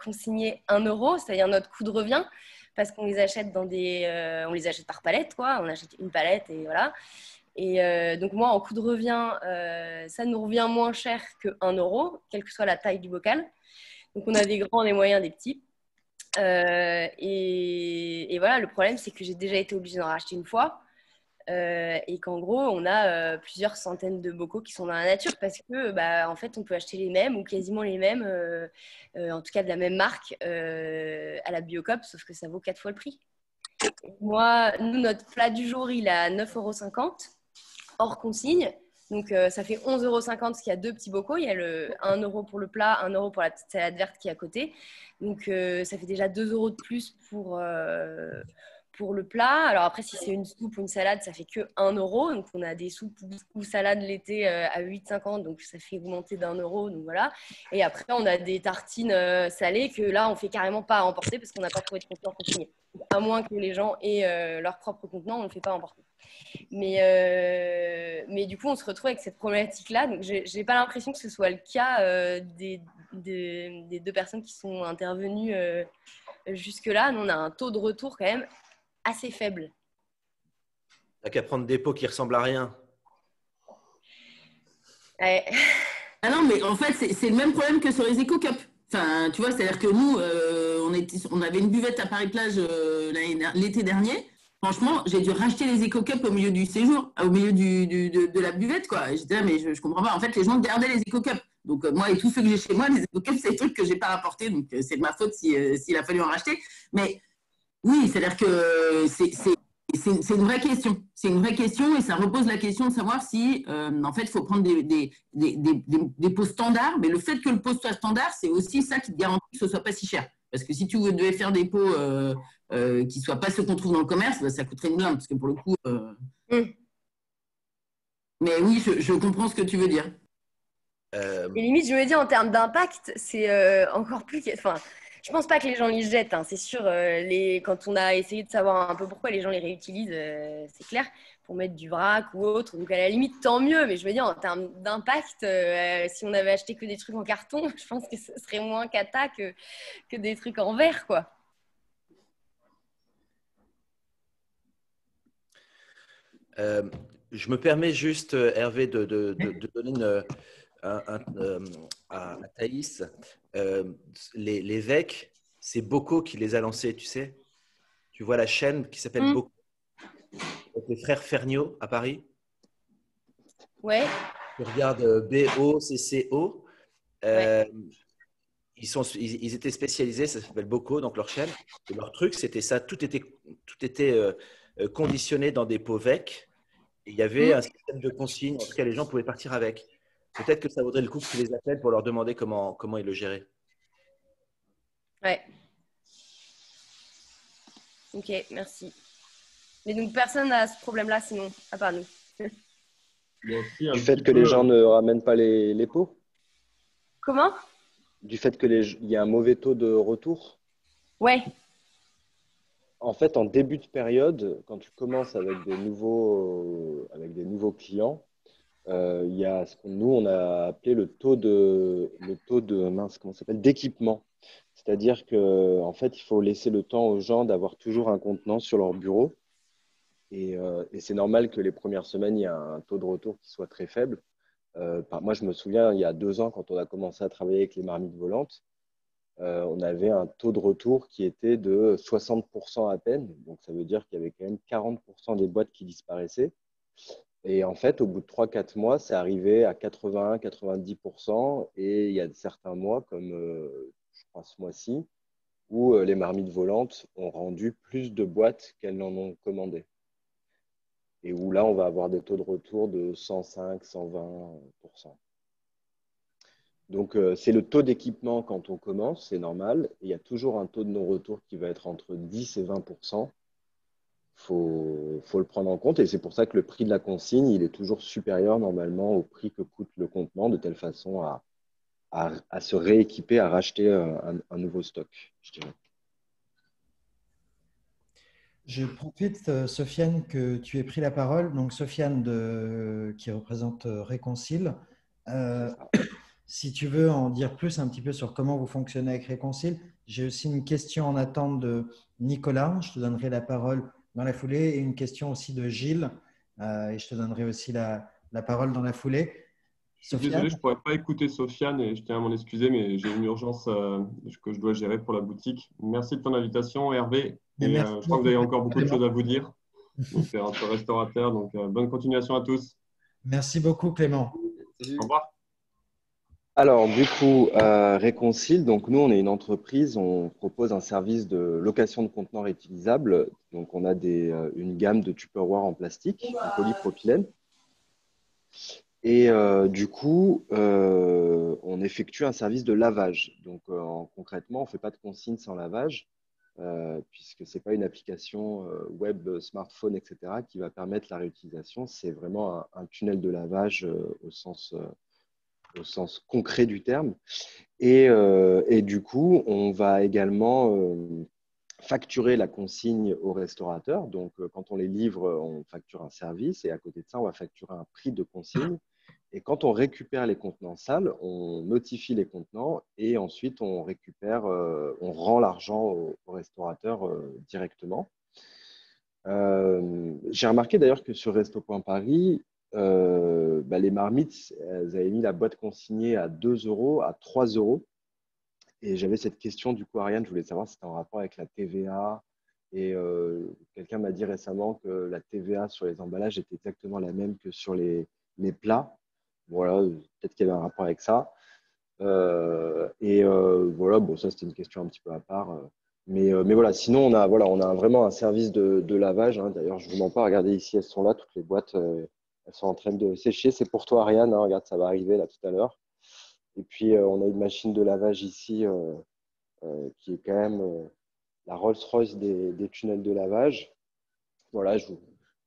consignés 1 euro, c'est-à-dire notre coût de revient, parce qu'on les achète on les achète par palette, quoi. On achète une palette et voilà. Et donc moi, en coût de revient, ça nous revient moins cher que 1 euro, quelle que soit la taille du bocal. Donc on a des grands, des moyens, des petits. Et voilà, le problème, c'est que j'ai déjà été obligée d'en racheter une fois et qu'en gros, on a plusieurs centaines de bocaux qui sont dans la nature parce que, en fait, on peut acheter les mêmes ou quasiment les mêmes, en tout cas de la même marque, à la Biocop, sauf que ça vaut 4 fois le prix. Et nous, notre plat du jour, il est à 9,50 € hors consigne. Donc, ça fait 11,50 € parce qu'il y a 2 petits bocaux. Il y a 1 euro pour le plat, 1 euro pour la petite salade verte qui est à côté. Donc, ça fait déjà 2 € de plus pour le plat. Alors après, si c'est une soupe ou une salade, ça fait que 1 euro. Donc, on a des soupes ou salades l'été à 8,50 €. Donc, ça fait augmenter d'1 euro. Donc, voilà. Et après, on a des tartines salées que là, on fait carrément pas à emporter parce qu'on n'a pas trouvé de contenant consigné. À moins que les gens aient leur propre contenant, on ne fait pas à emporter. Mais du coup, on se retrouve avec cette problématique-là. Donc, je n'ai pas l'impression que ce soit le cas des 2 personnes qui sont intervenues jusque-là. Nous, on a un taux de retour quand même assez faible. T'as qu'à prendre des pots qui ressemblent à rien. Ouais. Ah non, mais en fait, c'est le même problème que sur les éco-cups. Enfin, tu vois, c'est-à-dire que nous, on avait une buvette à Paris-Plage l'été dernier. Franchement, j'ai dû racheter les éco-cups au milieu du séjour, au milieu de la buvette, quoi. Et j'étais là, mais je comprends pas. En fait, les gens gardaient les éco-cups. Donc, moi et tous ceux que j'ai chez moi, les éco-cups, c'est des trucs que j'ai pas rapportés. Donc, c'est de ma faute s'il a fallu en racheter. Mais oui, c'est-à-dire que c'est une vraie question. C'est une vraie question et ça repose la question de savoir si, en fait, il faut prendre des pots standards. Mais le fait que le pot soit standard, c'est aussi ça qui te garantit que ce ne soit pas si cher. Parce que si tu devais faire des pots qui ne soient pas ceux qu'on trouve dans le commerce, ça coûterait une blinde. Parce que pour le coup… Mais oui, je comprends ce que tu veux dire. Et limite, je me dis, en termes d'impact, c'est encore plus… Enfin, je pense pas que les gens les jettent, hein. C'est sûr, quand on a essayé de savoir un peu pourquoi les gens les réutilisent, c'est clair, pour mettre du vrac ou autre. Donc, à la limite, tant mieux. Mais je veux dire, en termes d'impact, si on avait acheté que des trucs en carton, je pense que ce serait moins cata que des trucs en verre, quoi. Je me permets juste, Hervé, de donner à Thaïs. Les VEC, c'est Bocaux qui les a lancés, tu sais. Tu vois la chaîne qui s'appelle Bocaux, avec les frères Ferniaud à Paris. Ouais. Tu regardes BOCCO. Ouais. Ils étaient spécialisés, ça s'appelle Bocaux, donc leur chaîne. Et leur truc, c'était ça. Tout était conditionnés dans des pots VEC. Et il y avait un système de consigne. En tout cas, les gens pouvaient partir avec. Peut-être que ça vaudrait le coup que tu les appelles pour leur demander comment ils le géraient. Ouais. Ok, merci. Mais donc, personne n'a ce problème-là, sinon, à part nous. Du fait que les gens ne ramènent pas les pots? Comment? Du fait qu'il y a un mauvais taux de retour? Ouais. En fait, en début de période, quand tu commences avec des nouveaux clients, il y a ce que nous, on a appelé le taux de mince, comment ça s'appelle, d'équipement. C'est-à-dire qu'en fait, il faut laisser le temps aux gens d'avoir toujours un contenant sur leur bureau. Et c'est normal que les premières semaines, il y a un taux de retour qui soit très faible. Moi, je me souviens, il y a 2 ans, quand on a commencé à travailler avec les marmites volantes, on avait un taux de retour qui était de 60% à peine. Donc, ça veut dire qu'il y avait quand même 40% des boîtes qui disparaissaient. Et en fait, au bout de 3-4 mois, c'est arrivé à 80-90%. Et il y a certains mois, comme je crois ce mois-ci, où les marmites volantes ont rendu plus de boîtes qu'elles n'en ont commandé. Et où là, on va avoir des taux de retour de 105-120%. Donc, c'est le taux d'équipement quand on commence, c'est normal. Et il y a toujours un taux de non-retour qui va être entre 10 et 20%. Faut le prendre en compte. Et c'est pour ça que le prix de la consigne, il est toujours supérieur normalement au prix que coûte le contenant, de telle façon à se rééquiper, à racheter un nouveau stock, je dirais. Je profite, Sofiane, que tu aies pris la parole. Donc, Sofiane, qui représente Réconcile. Si tu veux en dire plus un petit peu sur comment vous fonctionnez avec Réconcile, j'ai aussi une question en attente de Nicolas. Je te donnerai la parole dans la foulée. Et une question aussi de Gilles. Et je te donnerai aussi la parole dans la foulée. Je suis désolé, Sofiane? je ne pourrais pas écouter Sofiane et je tiens à m'en excuser, mais j'ai une urgence que je dois gérer pour la boutique. Merci de ton invitation, Hervé. Et je crois que vous avez encore beaucoup de choses à vous dire. Donc, entre restaurateurs. Donc, bonne continuation à tous. Merci beaucoup, Clément. Au revoir. Alors, du coup, Réconcile, donc nous, on est une entreprise, on propose un service de location de contenants réutilisables. Donc, on a une gamme de Tupperware en plastique, en polypropylène. Et du coup, on effectue un service de lavage. Donc, concrètement, on ne fait pas de consigne sans lavage, puisque ce n'est pas une application web, smartphone, etc., qui va permettre la réutilisation. C'est vraiment un tunnel de lavage au sens concret du terme. Et du coup, on va également facturer la consigne au restaurateur. Donc, quand on les livre, on facture un service et à côté de ça, on va facturer un prix de consigne. Et quand on récupère les contenants sales, on notifie les contenants et ensuite on récupère, on rend l'argent au restaurateur directement. J'ai remarqué d'ailleurs que sur Resto.Paris, les marmites, elles avaient mis la boîte consignée à 2 € à 3 €. Et j'avais cette question, du coup, Ariane, je voulais savoir si c'était en rapport avec la TVA. Et quelqu'un m'a dit récemment que la TVA sur les emballages était exactement la même que sur les plats. Voilà, peut-être qu'il y avait un rapport avec ça. Voilà, bon, ça, c'était une question un petit peu à part. Mais voilà, sinon, on a vraiment un service de lavage. Hein. D'ailleurs, je ne vous mens pas, regardez ici, elles sont là, toutes les boîtes, elles sont en train de sécher. C'est pour toi, Ariane, hein, regarde, ça va arriver là tout à l'heure. Et puis, on a une machine de lavage ici qui est quand même la Rolls-Royce des tunnels de lavage. Voilà,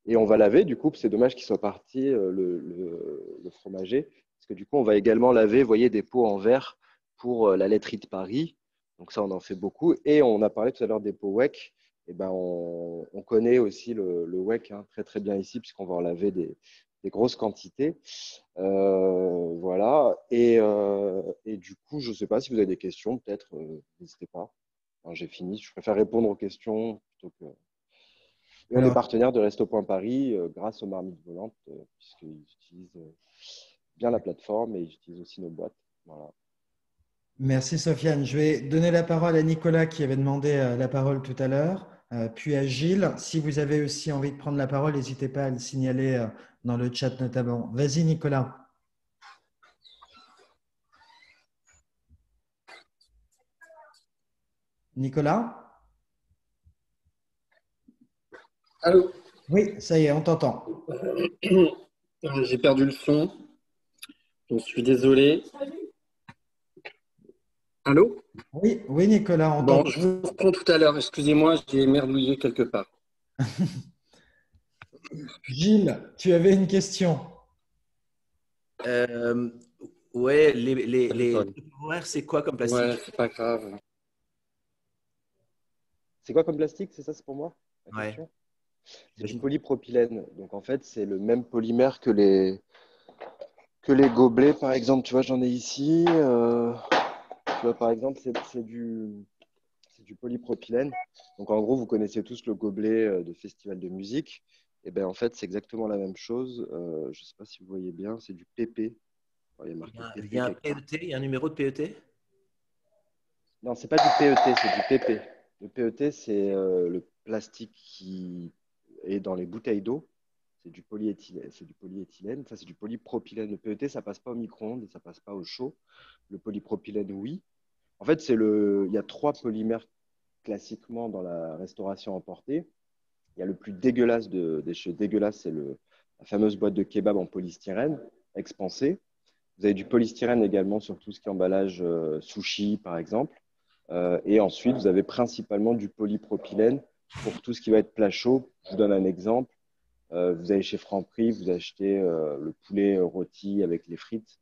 et on va laver, du coup, c'est dommage qu'il soit parti, le fromager, parce que du coup, on va également laver, vous voyez, des pots en verre pour la laiterie de Paris. Donc ça, on en fait beaucoup. Et on a parlé tout à l'heure des pots WEC. Et ben, on connaît aussi le WEC hein, très, très bien ici, puisqu'on va en laver des grosses quantités. Voilà. Et du coup, je ne sais pas si vous avez des questions, peut-être, n'hésitez pas. Alors, j'ai fini. Je préfère répondre aux questions plutôt que… Et on est partenaire de Resto.Paris grâce aux marmites volantes, puisqu'ils utilisent bien la plateforme et ils utilisent aussi nos boîtes. Voilà. Merci, Sofiane. Je vais donner la parole à Nicolas qui avait demandé la parole tout à l'heure, puis à Gilles. Si vous avez aussi envie de prendre la parole, n'hésitez pas à le signaler dans le chat notamment. Vas-y, Nicolas. Nicolas? Allô? Oui, ça y est, on t'entend. J'ai perdu le son. Je suis désolé. Allô? Oui, oui, Nicolas, on Bon, t'entend. je vous reprends tout à l'heure. Excusez-moi, j'ai merdouillé quelque part. Gilles, tu avais une question. Ouais, les Tupperware, c'est quoi comme plastique? Ouais, c'est pas grave. C'est quoi comme plastique? C'est ça, c'est pour moi la Ouais. question. C'est du polypropylène. Donc en fait, c'est le même polymère que les gobelets, par exemple. Tu vois, j'en ai ici. Tu vois, par exemple, c'est du polypropylène. Donc en gros, vous connaissez tous le gobelet de festival de musique. Et bien en fait, c'est exactement la même chose. Je ne sais pas si vous voyez bien, c'est du PP. Il y a marqué Il PP y a un quelque part. PET, il y a un numéro de PET? Non, c'est pas du PET, c'est du PP. Le PET, c'est le plastique qui est dans les bouteilles d'eau. C'est du polyéthylène. C'est du polyéthylène. Ça, c'est du polypropylène. Le PET, ça passe pas au micro-ondes et ça passe pas au chaud. Le polypropylène, oui. En fait, il y a 3 polymères classiquement dans la restauration emportée. Il y a le plus dégueulasse des choses dégueulasses, c'est la fameuse boîte de kebab en polystyrène expansé. Vous avez du polystyrène également sur tout ce qui est emballage sushi, par exemple. Et ensuite, vous avez principalement du polypropylène pour tout ce qui va être plat chaud. Je vous donne un exemple. Vous allez chez Franprix, vous achetez le poulet rôti avec les frites.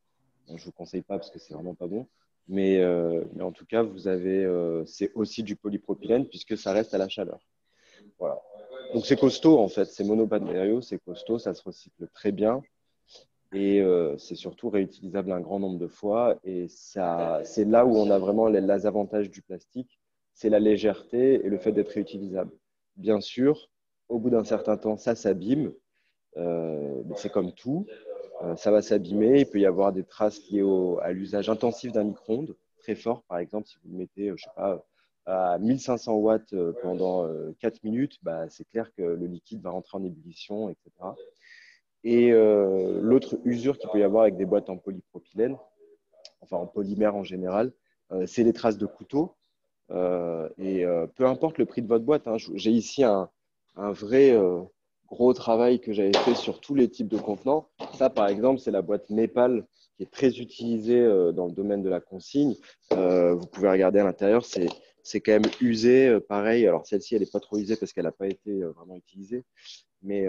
Bon, je ne vous conseille pas parce que c'est vraiment pas bon. Mais en tout cas, c'est aussi du polypropylène puisque ça reste à la chaleur. Voilà. Donc c'est costaud en fait, c'est monomatériaux, c'est costaud, ça se recycle très bien. Et c'est surtout réutilisable un grand nombre de fois. Et c'est là où on a vraiment les avantages du plastique, c'est la légèreté et le fait d'être réutilisable. Bien sûr, au bout d'un certain temps, ça s'abîme. Mais c'est comme tout, ça va s'abîmer. Il peut y avoir des traces liées à l'usage intensif d'un micro-ondes, très fort. Par exemple, si vous le mettez, je sais pas, à 1500 watts pendant 4 minutes, bah, c'est clair que le liquide va rentrer en ébullition, etc. Et l'autre usure qu'il peut y avoir avec des boîtes en polypropylène, enfin en polymère en général, c'est les traces de couteau. Et peu importe le prix de votre boîte, hein, j'ai ici un vrai gros travail que j'avais fait sur tous les types de contenants. Ça, par exemple, c'est la boîte Népal qui est très utilisée dans le domaine de la consigne. Vous pouvez regarder à l'intérieur, c'est quand même usé. Pareil, alors celle-ci, elle n'est pas trop usée parce qu'elle n'a pas été vraiment utilisée. Mais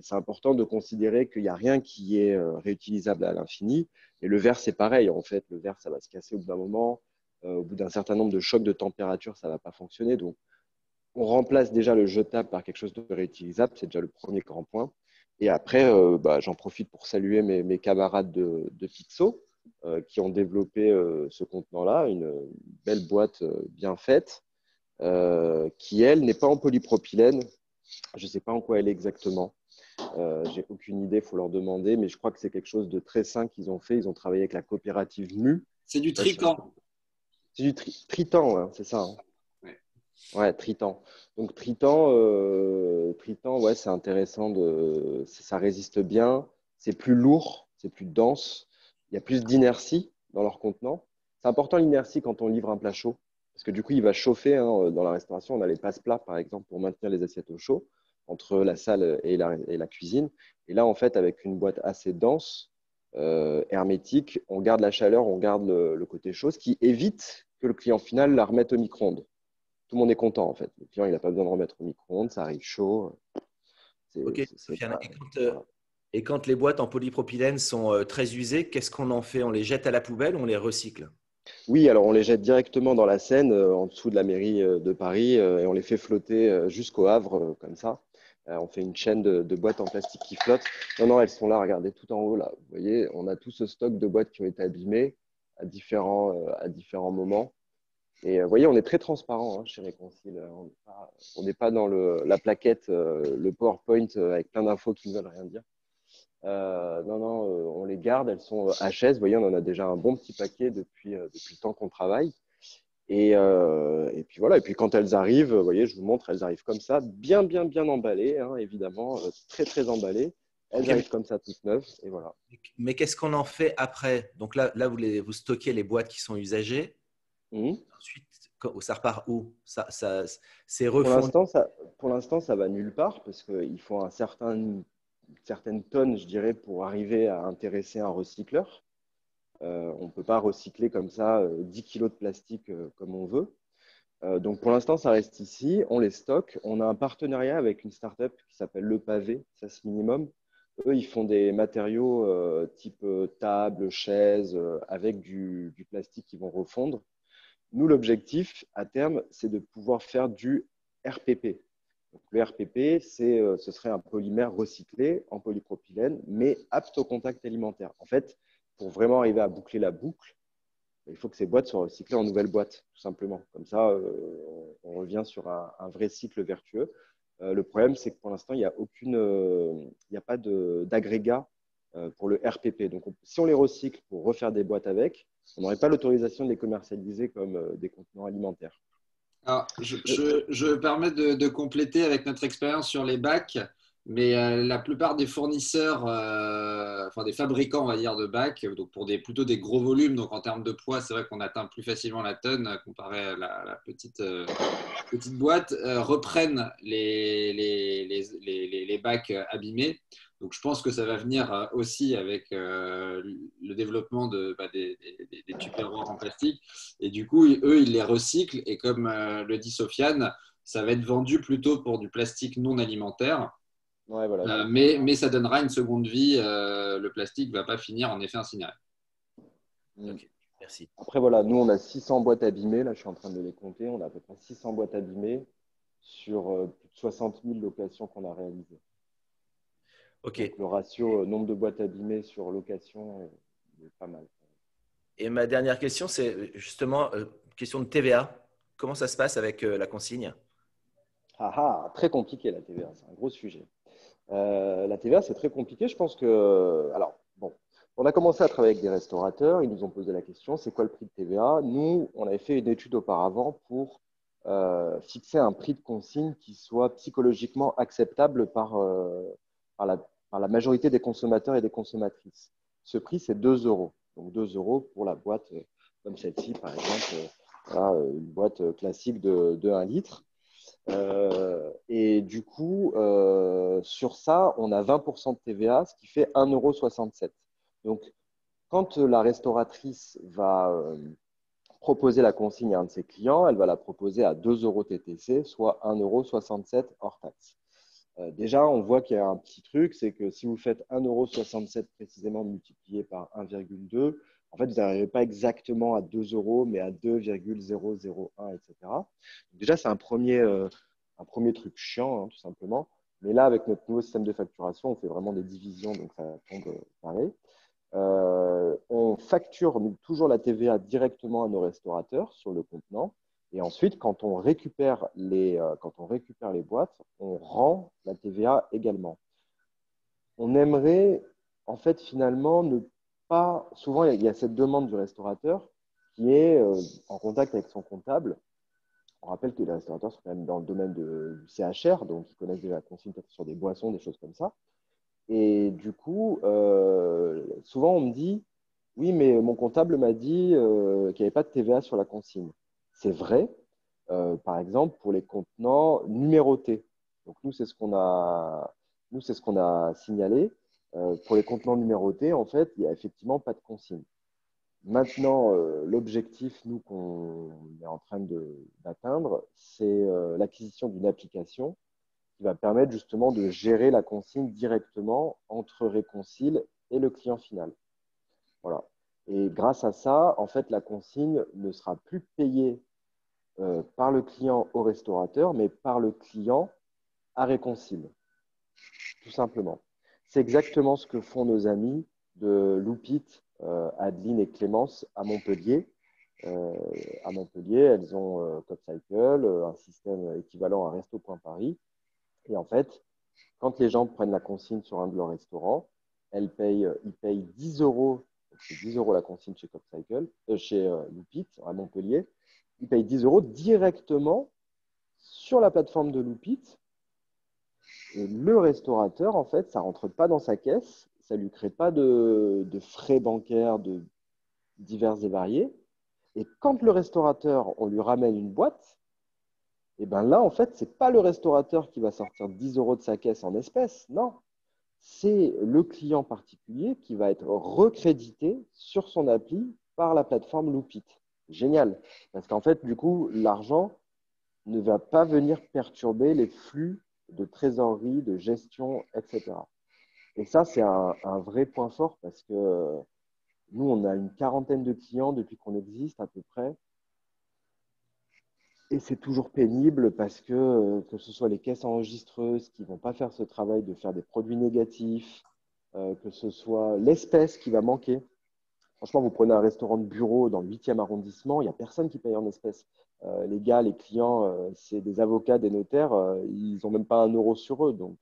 c'est important de considérer qu'il n'y a rien qui est réutilisable à l'infini. Et le verre, c'est pareil. En fait, le verre, ça va se casser au bout d'un moment. Au bout d'un certain nombre de chocs de température, ça ne va pas fonctionner. Donc, on remplace déjà le jetable par quelque chose de réutilisable. C'est déjà le premier grand point. Et après, j'en profite pour saluer mes camarades de Pixo qui ont développé ce contenant-là, une belle boîte bien faite, qui, elle, n'est pas en polypropylène. Je ne sais pas en quoi elle est exactement. J'ai aucune idée, il faut leur demander, mais je crois que c'est quelque chose de très sain qu'ils ont fait. Ils ont travaillé avec la coopérative MU. C'est du Trican. C'est du Tritan, hein, c'est ça. Hein. Ouais, Tritan. Donc Tritan, ouais, c'est intéressant. Ça résiste bien. C'est plus lourd, c'est plus dense. Il y a plus d'inertie dans leur contenant. C'est important l'inertie quand on livre un plat chaud. Parce que du coup, il va chauffer. Hein, dans la restauration, on a les passe-plats, par exemple, pour maintenir les assiettes au chaud entre la salle et la cuisine. Et là, en fait, avec une boîte assez dense, hermétique, on garde la chaleur, on garde le côté chaud, ce qui évite que le client final la remette au micro-ondes. Tout le monde est content, en fait. Le client, il n'a pas besoin de remettre au micro-ondes, ça arrive chaud. Ok, Sofiane. Et quand les boîtes en polypropylène sont très usées, qu'est-ce qu'on en fait? On les jette à la poubelle ou on les recycle? Oui, alors on les jette directement dans la Seine, en dessous de la mairie de Paris, et on les fait flotter jusqu'au Havre, comme ça. On fait une chaîne de boîtes en plastique qui flottent. Non, elles sont là, regardez, tout en haut, là. Vous voyez, on a tout ce stock de boîtes qui ont été abîmées à différents moments. Et vous voyez, on est très transparent chez Réconcile. On n'est pas dans la plaquette, le PowerPoint avec plein d'infos qui ne veulent rien dire. Non, on les garde, elles sont HS. Vous voyez, on en a déjà un bon petit paquet depuis le temps qu'on travaille. Et puis voilà, et puis quand elles arrivent, vous voyez, je vous montre, elles arrivent comme ça, bien emballées, hein, évidemment, très emballées. Elles arrivent comme ça, toutes neuves, et voilà. Mais qu'est-ce qu'on en fait après? Donc là vous stockez les boîtes qui sont usagées. Ensuite, Ça repart où? C'est Pour refondu. l'instant, ça va nulle part parce qu'il faut une certaine tonne, je dirais, pour arriver à intéresser un recycleur. On ne peut pas recycler comme ça 10 kilos de plastique comme on veut. Donc pour l'instant, ça reste ici. On les stocke. On a un partenariat avec une startup qui s'appelle Le Pavé, ça c'est minimum. Eux, ils font des matériaux type table, chaise, avec du plastique qu'ils vont refondre. Nous, l'objectif à terme, c'est de pouvoir faire du RPP. Donc, le RPP, ce serait un polymère recyclé en polypropylène, mais apte au contact alimentaire. En fait, pour vraiment arriver à boucler la boucle, il faut que ces boîtes soient recyclées en nouvelles boîtes, tout simplement. Comme ça, on revient sur un vrai cycle vertueux. Le problème, c'est que pour l'instant, il n'y a pas d'agrégat pour le RPP. Donc, si on les recycle pour refaire des boîtes avec, on n'aurait pas l'autorisation de les commercialiser comme des contenants alimentaires. Alors, je me permets de compléter avec notre expérience sur les bacs, mais la plupart des fournisseurs, enfin des fabricants, on va dire, de bacs, donc pour plutôt des gros volumes, donc en termes de poids, c'est vrai qu'on atteint plus facilement la tonne comparé à la petite boîte, reprennent les bacs abîmés. Donc, je pense que ça va venir aussi avec le développement des tupperwares en plastique. Et du coup, eux, ils les recyclent. Et comme le dit Sofiane, ça va être vendu plutôt pour du plastique non alimentaire. Ouais, voilà. Mais ça donnera une seconde vie. Le plastique ne va pas finir en effet incinéré. Ok, merci. Après, voilà, nous, on a 600 boîtes abîmées. Là, je suis en train de les compter. On a à peu près 600 boîtes abîmées sur plus de 60 000 locations qu'on a réalisées. Ok. Donc, le ratio nombre de boîtes abîmées sur location est pas mal. Et ma dernière question, c'est justement question de TVA. Comment ça se passe avec la consigne? Très compliqué la TVA, c'est un gros sujet. La TVA, c'est très compliqué. Je pense que, alors, bon, on a commencé à travailler avec des restaurateurs. Ils nous ont posé la question, c'est quoi le prix de TVA? Nous, on avait fait une étude auparavant pour fixer un prix de consigne qui soit psychologiquement acceptable par la majorité des consommateurs et des consommatrices. Ce prix, c'est 2 euros. Donc 2 euros pour la boîte comme celle-ci, par exemple, une boîte classique de 1 litre. Et du coup, sur ça, on a 20% de TVA, ce qui fait 1,67 €. Donc, quand la restauratrice va proposer la consigne à un de ses clients, elle va la proposer à 2 euros TTC, soit 1,67 € hors taxe. Déjà, on voit qu'il y a un petit truc, c'est que si vous faites 1,67 € précisément multiplié par 1,2, en fait, vous n'arrivez pas exactement à 2 euros, mais à 2,001, etc. Donc déjà, c'est un premier truc chiant, hein, tout simplement. Mais là, avec notre nouveau système de facturation, on fait vraiment des divisions, donc ça tombe pareil. On facture toujours la TVA directement à nos restaurateurs sur le contenant. Et ensuite, quand on récupère les boîtes, on rend la TVA également. On aimerait, en fait, finalement, ne pas… Souvent, il y a cette demande du restaurateur qui est en contact avec son comptable. On rappelle que les restaurateurs sont quand même dans le domaine du CHR, donc ils connaissent déjà la consigne peut-être sur des boissons, des choses comme ça. Et du coup, souvent, on me dit « Oui, mais mon comptable m'a dit qu'il n'y avait pas de TVA sur la consigne. » C'est vrai, par exemple, pour les contenants numérotés. Donc, nous, c'est ce qu'on a signalé. Pour les contenants numérotés, en fait, il n'y a effectivement pas de consigne. Maintenant, l'objectif, nous, qu'on est en train d'atteindre, c'est l'acquisition d'une application qui va permettre justement de gérer la consigne directement entre Réconcile et le client final. Voilà. Et grâce à ça, en fait, la consigne ne sera plus payée par le client au restaurateur, mais par le client à Réconcile, tout simplement. C'est exactement ce que font nos amis de Loupit, Adeline et Clémence à Montpellier. À Montpellier, elles ont CopCycle, un système équivalent à Resto.Paris. Et en fait, quand les gens prennent la consigne sur un de leurs restaurants, ils payent 10 euros, c'est 10 euros la consigne chez CopCycle, chez Loupit à Montpellier. Ils payent 10 euros directement sur la plateforme de Loupit. Et le restaurateur, en fait, ça ne rentre pas dans sa caisse, ça ne lui crée pas de frais bancaires divers et variés. Et quand le restaurateur, on lui ramène une boîte, et ben là, en fait, ce n'est pas le restaurateur qui va sortir 10 € de sa caisse en espèces. Non, c'est le client particulier qui va être recrédité sur son appli par la plateforme Loopit. Génial. Parce qu'en fait, du coup, l'argent ne va pas venir perturber les flux de trésorerie, de gestion, etc. Et ça, c'est un vrai point fort parce que nous, on a une quarantaine de clients depuis qu'on existe à peu près. Et c'est toujours pénible parce que ce soit les caisses enregistreuses qui ne vont pas faire ce travail de faire des produits négatifs, que ce soit l'espèce qui va manquer. Franchement, vous prenez un restaurant de bureau dans le 8e arrondissement, il n'y a personne qui paye en espèces. Les gars, les clients, c'est des avocats, des notaires, ils n'ont même pas 1 € sur eux. Donc,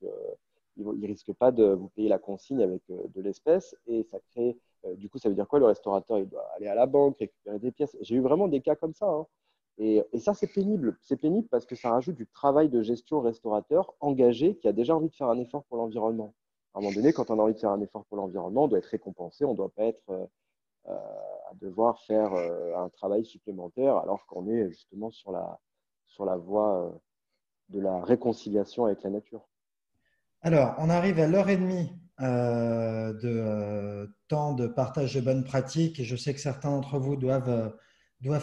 ils ne risquent pas de vous payer la consigne avec de l'espèce. Et ça crée, du coup, ça veut dire quoi? Le restaurateur, il doit aller à la banque, récupérer des pièces. J'ai eu vraiment des cas comme ça, hein. Et ça, c'est pénible. C'est pénible parce que ça rajoute du travail de gestion au restaurateur engagé qui a déjà envie de faire un effort pour l'environnement. À un moment donné, quand on a envie de faire un effort pour l'environnement, on doit être récompensé. On ne doit pas être à devoir faire un travail supplémentaire alors qu'on est justement sur la voie de la réconciliation avec la nature. Alors, on arrive à l'heure et demie de temps de partage de bonnes pratiques et je sais que certains d'entre vous doivent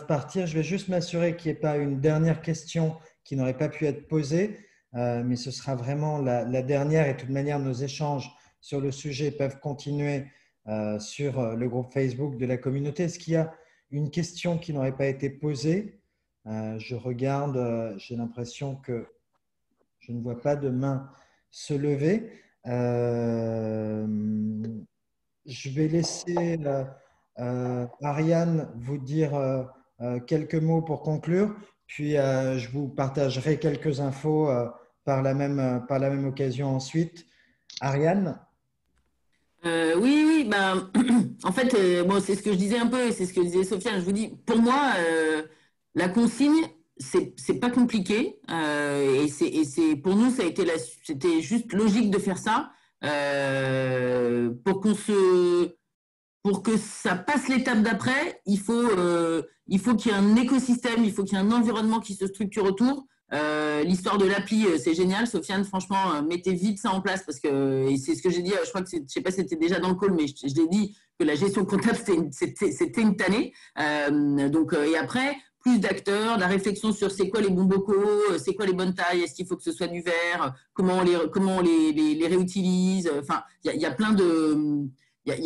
partir. Je vais juste m'assurer qu'il n'y ait pas une dernière question qui n'aurait pas pu être posée, mais ce sera vraiment la dernière et de toute manière, nos échanges sur le sujet peuvent continuer sur le groupe Facebook de la communauté. Est-ce qu'il y a une question qui n'aurait pas été posée? Je regarde, j'ai l'impression que je ne vois pas de main se lever. Je vais laisser Ariane vous dire quelques mots pour conclure, puis je vous partagerai quelques infos par la même occasion ensuite. Ariane? Oui, ben, en fait, bon, c'est ce que je disais un peu, et c'est ce que disait Sofiane. Je vous dis, pour moi, la consigne, c'est pas compliqué, pour nous, c'était juste logique de faire ça pour que ça passe l'étape d'après. Il faut qu'il y ait un écosystème, il faut qu'il y ait un environnement qui se structure autour. L'histoire de l'appli, c'est génial. Sofiane, franchement, mettez vite ça en place parce que, et c'est ce que j'ai dit, je crois que je sais pas si c'était déjà dans le call, mais je l'ai dit que la gestion comptable, c'était une tannée. Et après, plus d'acteurs, la réflexion sur c'est quoi les bons bocaux, c'est quoi les bonnes tailles, est-ce qu'il faut que ce soit du verre, comment on les réutilise. Enfin, il y a plein de... Il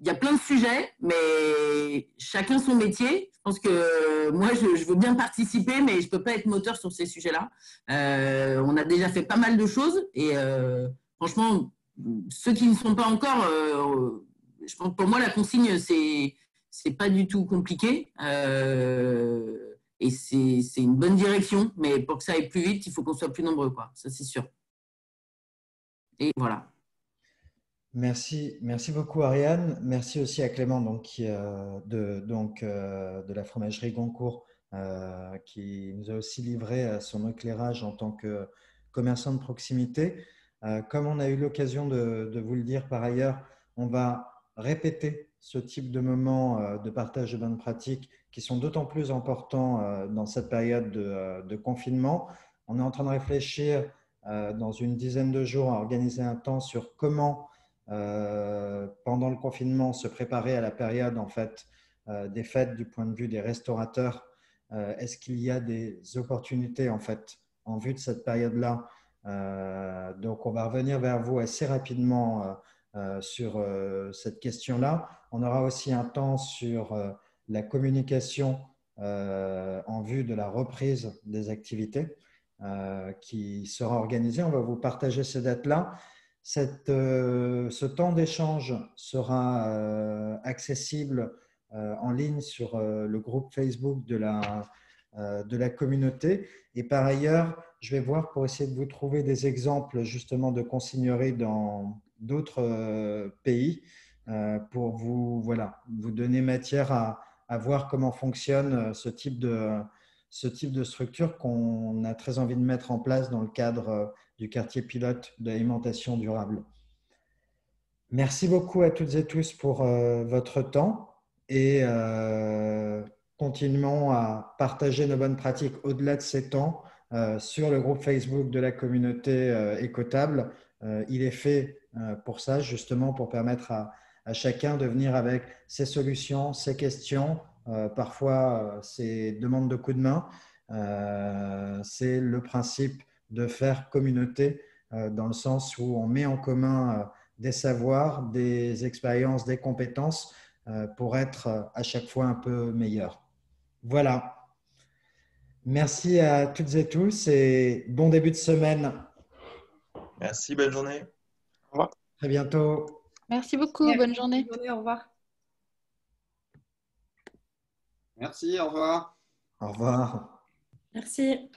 y a plein de sujets, mais chacun son métier. Je pense que moi, je veux bien participer, mais je ne peux pas être moteur sur ces sujets-là. On a déjà fait pas mal de choses et franchement, ceux qui ne sont pas encore, je pense pour moi, la consigne, c'est pas du tout compliqué et c'est une bonne direction, mais pour que ça aille plus vite, il faut qu'on soit plus nombreux, quoi. Ça, c'est sûr. Et voilà. Merci beaucoup Ariane. Merci aussi à Clément de la fromagerie Goncourt qui nous a aussi livré son éclairage en tant que commerçant de proximité. Comme on a eu l'occasion de vous le dire par ailleurs, on va répéter ce type de moments de partage de bonnes pratiques qui sont d'autant plus importants dans cette période de confinement. On est en train de réfléchir dans une dizaine de jours à organiser un temps sur comment pendant le confinement, se préparer à la période en fait, des fêtes du point de vue des restaurateurs. Est-ce qu'il y a des opportunités en fait en vue de cette période-là? Donc, on va revenir vers vous assez rapidement sur cette question-là. On aura aussi un temps sur la communication en vue de la reprise des activités qui sera organisée. On va vous partager ces dates-là. Ce temps d'échange sera accessible en ligne sur le groupe Facebook de la communauté. Et par ailleurs, je vais voir pour essayer de vous trouver des exemples justement de consignerie dans d'autres pays pour vous donner matière à voir comment fonctionne ce type de structure qu'on a très envie de mettre en place dans le cadre du quartier pilote de l'alimentation durable. Merci beaucoup à toutes et tous pour votre temps et continuons à partager nos bonnes pratiques au-delà de ces temps sur le groupe Facebook de la communauté Écotable. Il est fait pour ça, justement, pour permettre à chacun de venir avec ses solutions, ses questions, parfois ses demandes de coup de main. C'est le principe de faire communauté dans le sens où on met en commun des savoirs, des expériences, des compétences pour être à chaque fois un peu meilleur. Voilà. Merci à toutes et tous et bon début de semaine. Merci, bonne journée. Au revoir. À très bientôt. Merci beaucoup. Bonne journée. Au revoir. Merci, au revoir. Au revoir. Merci.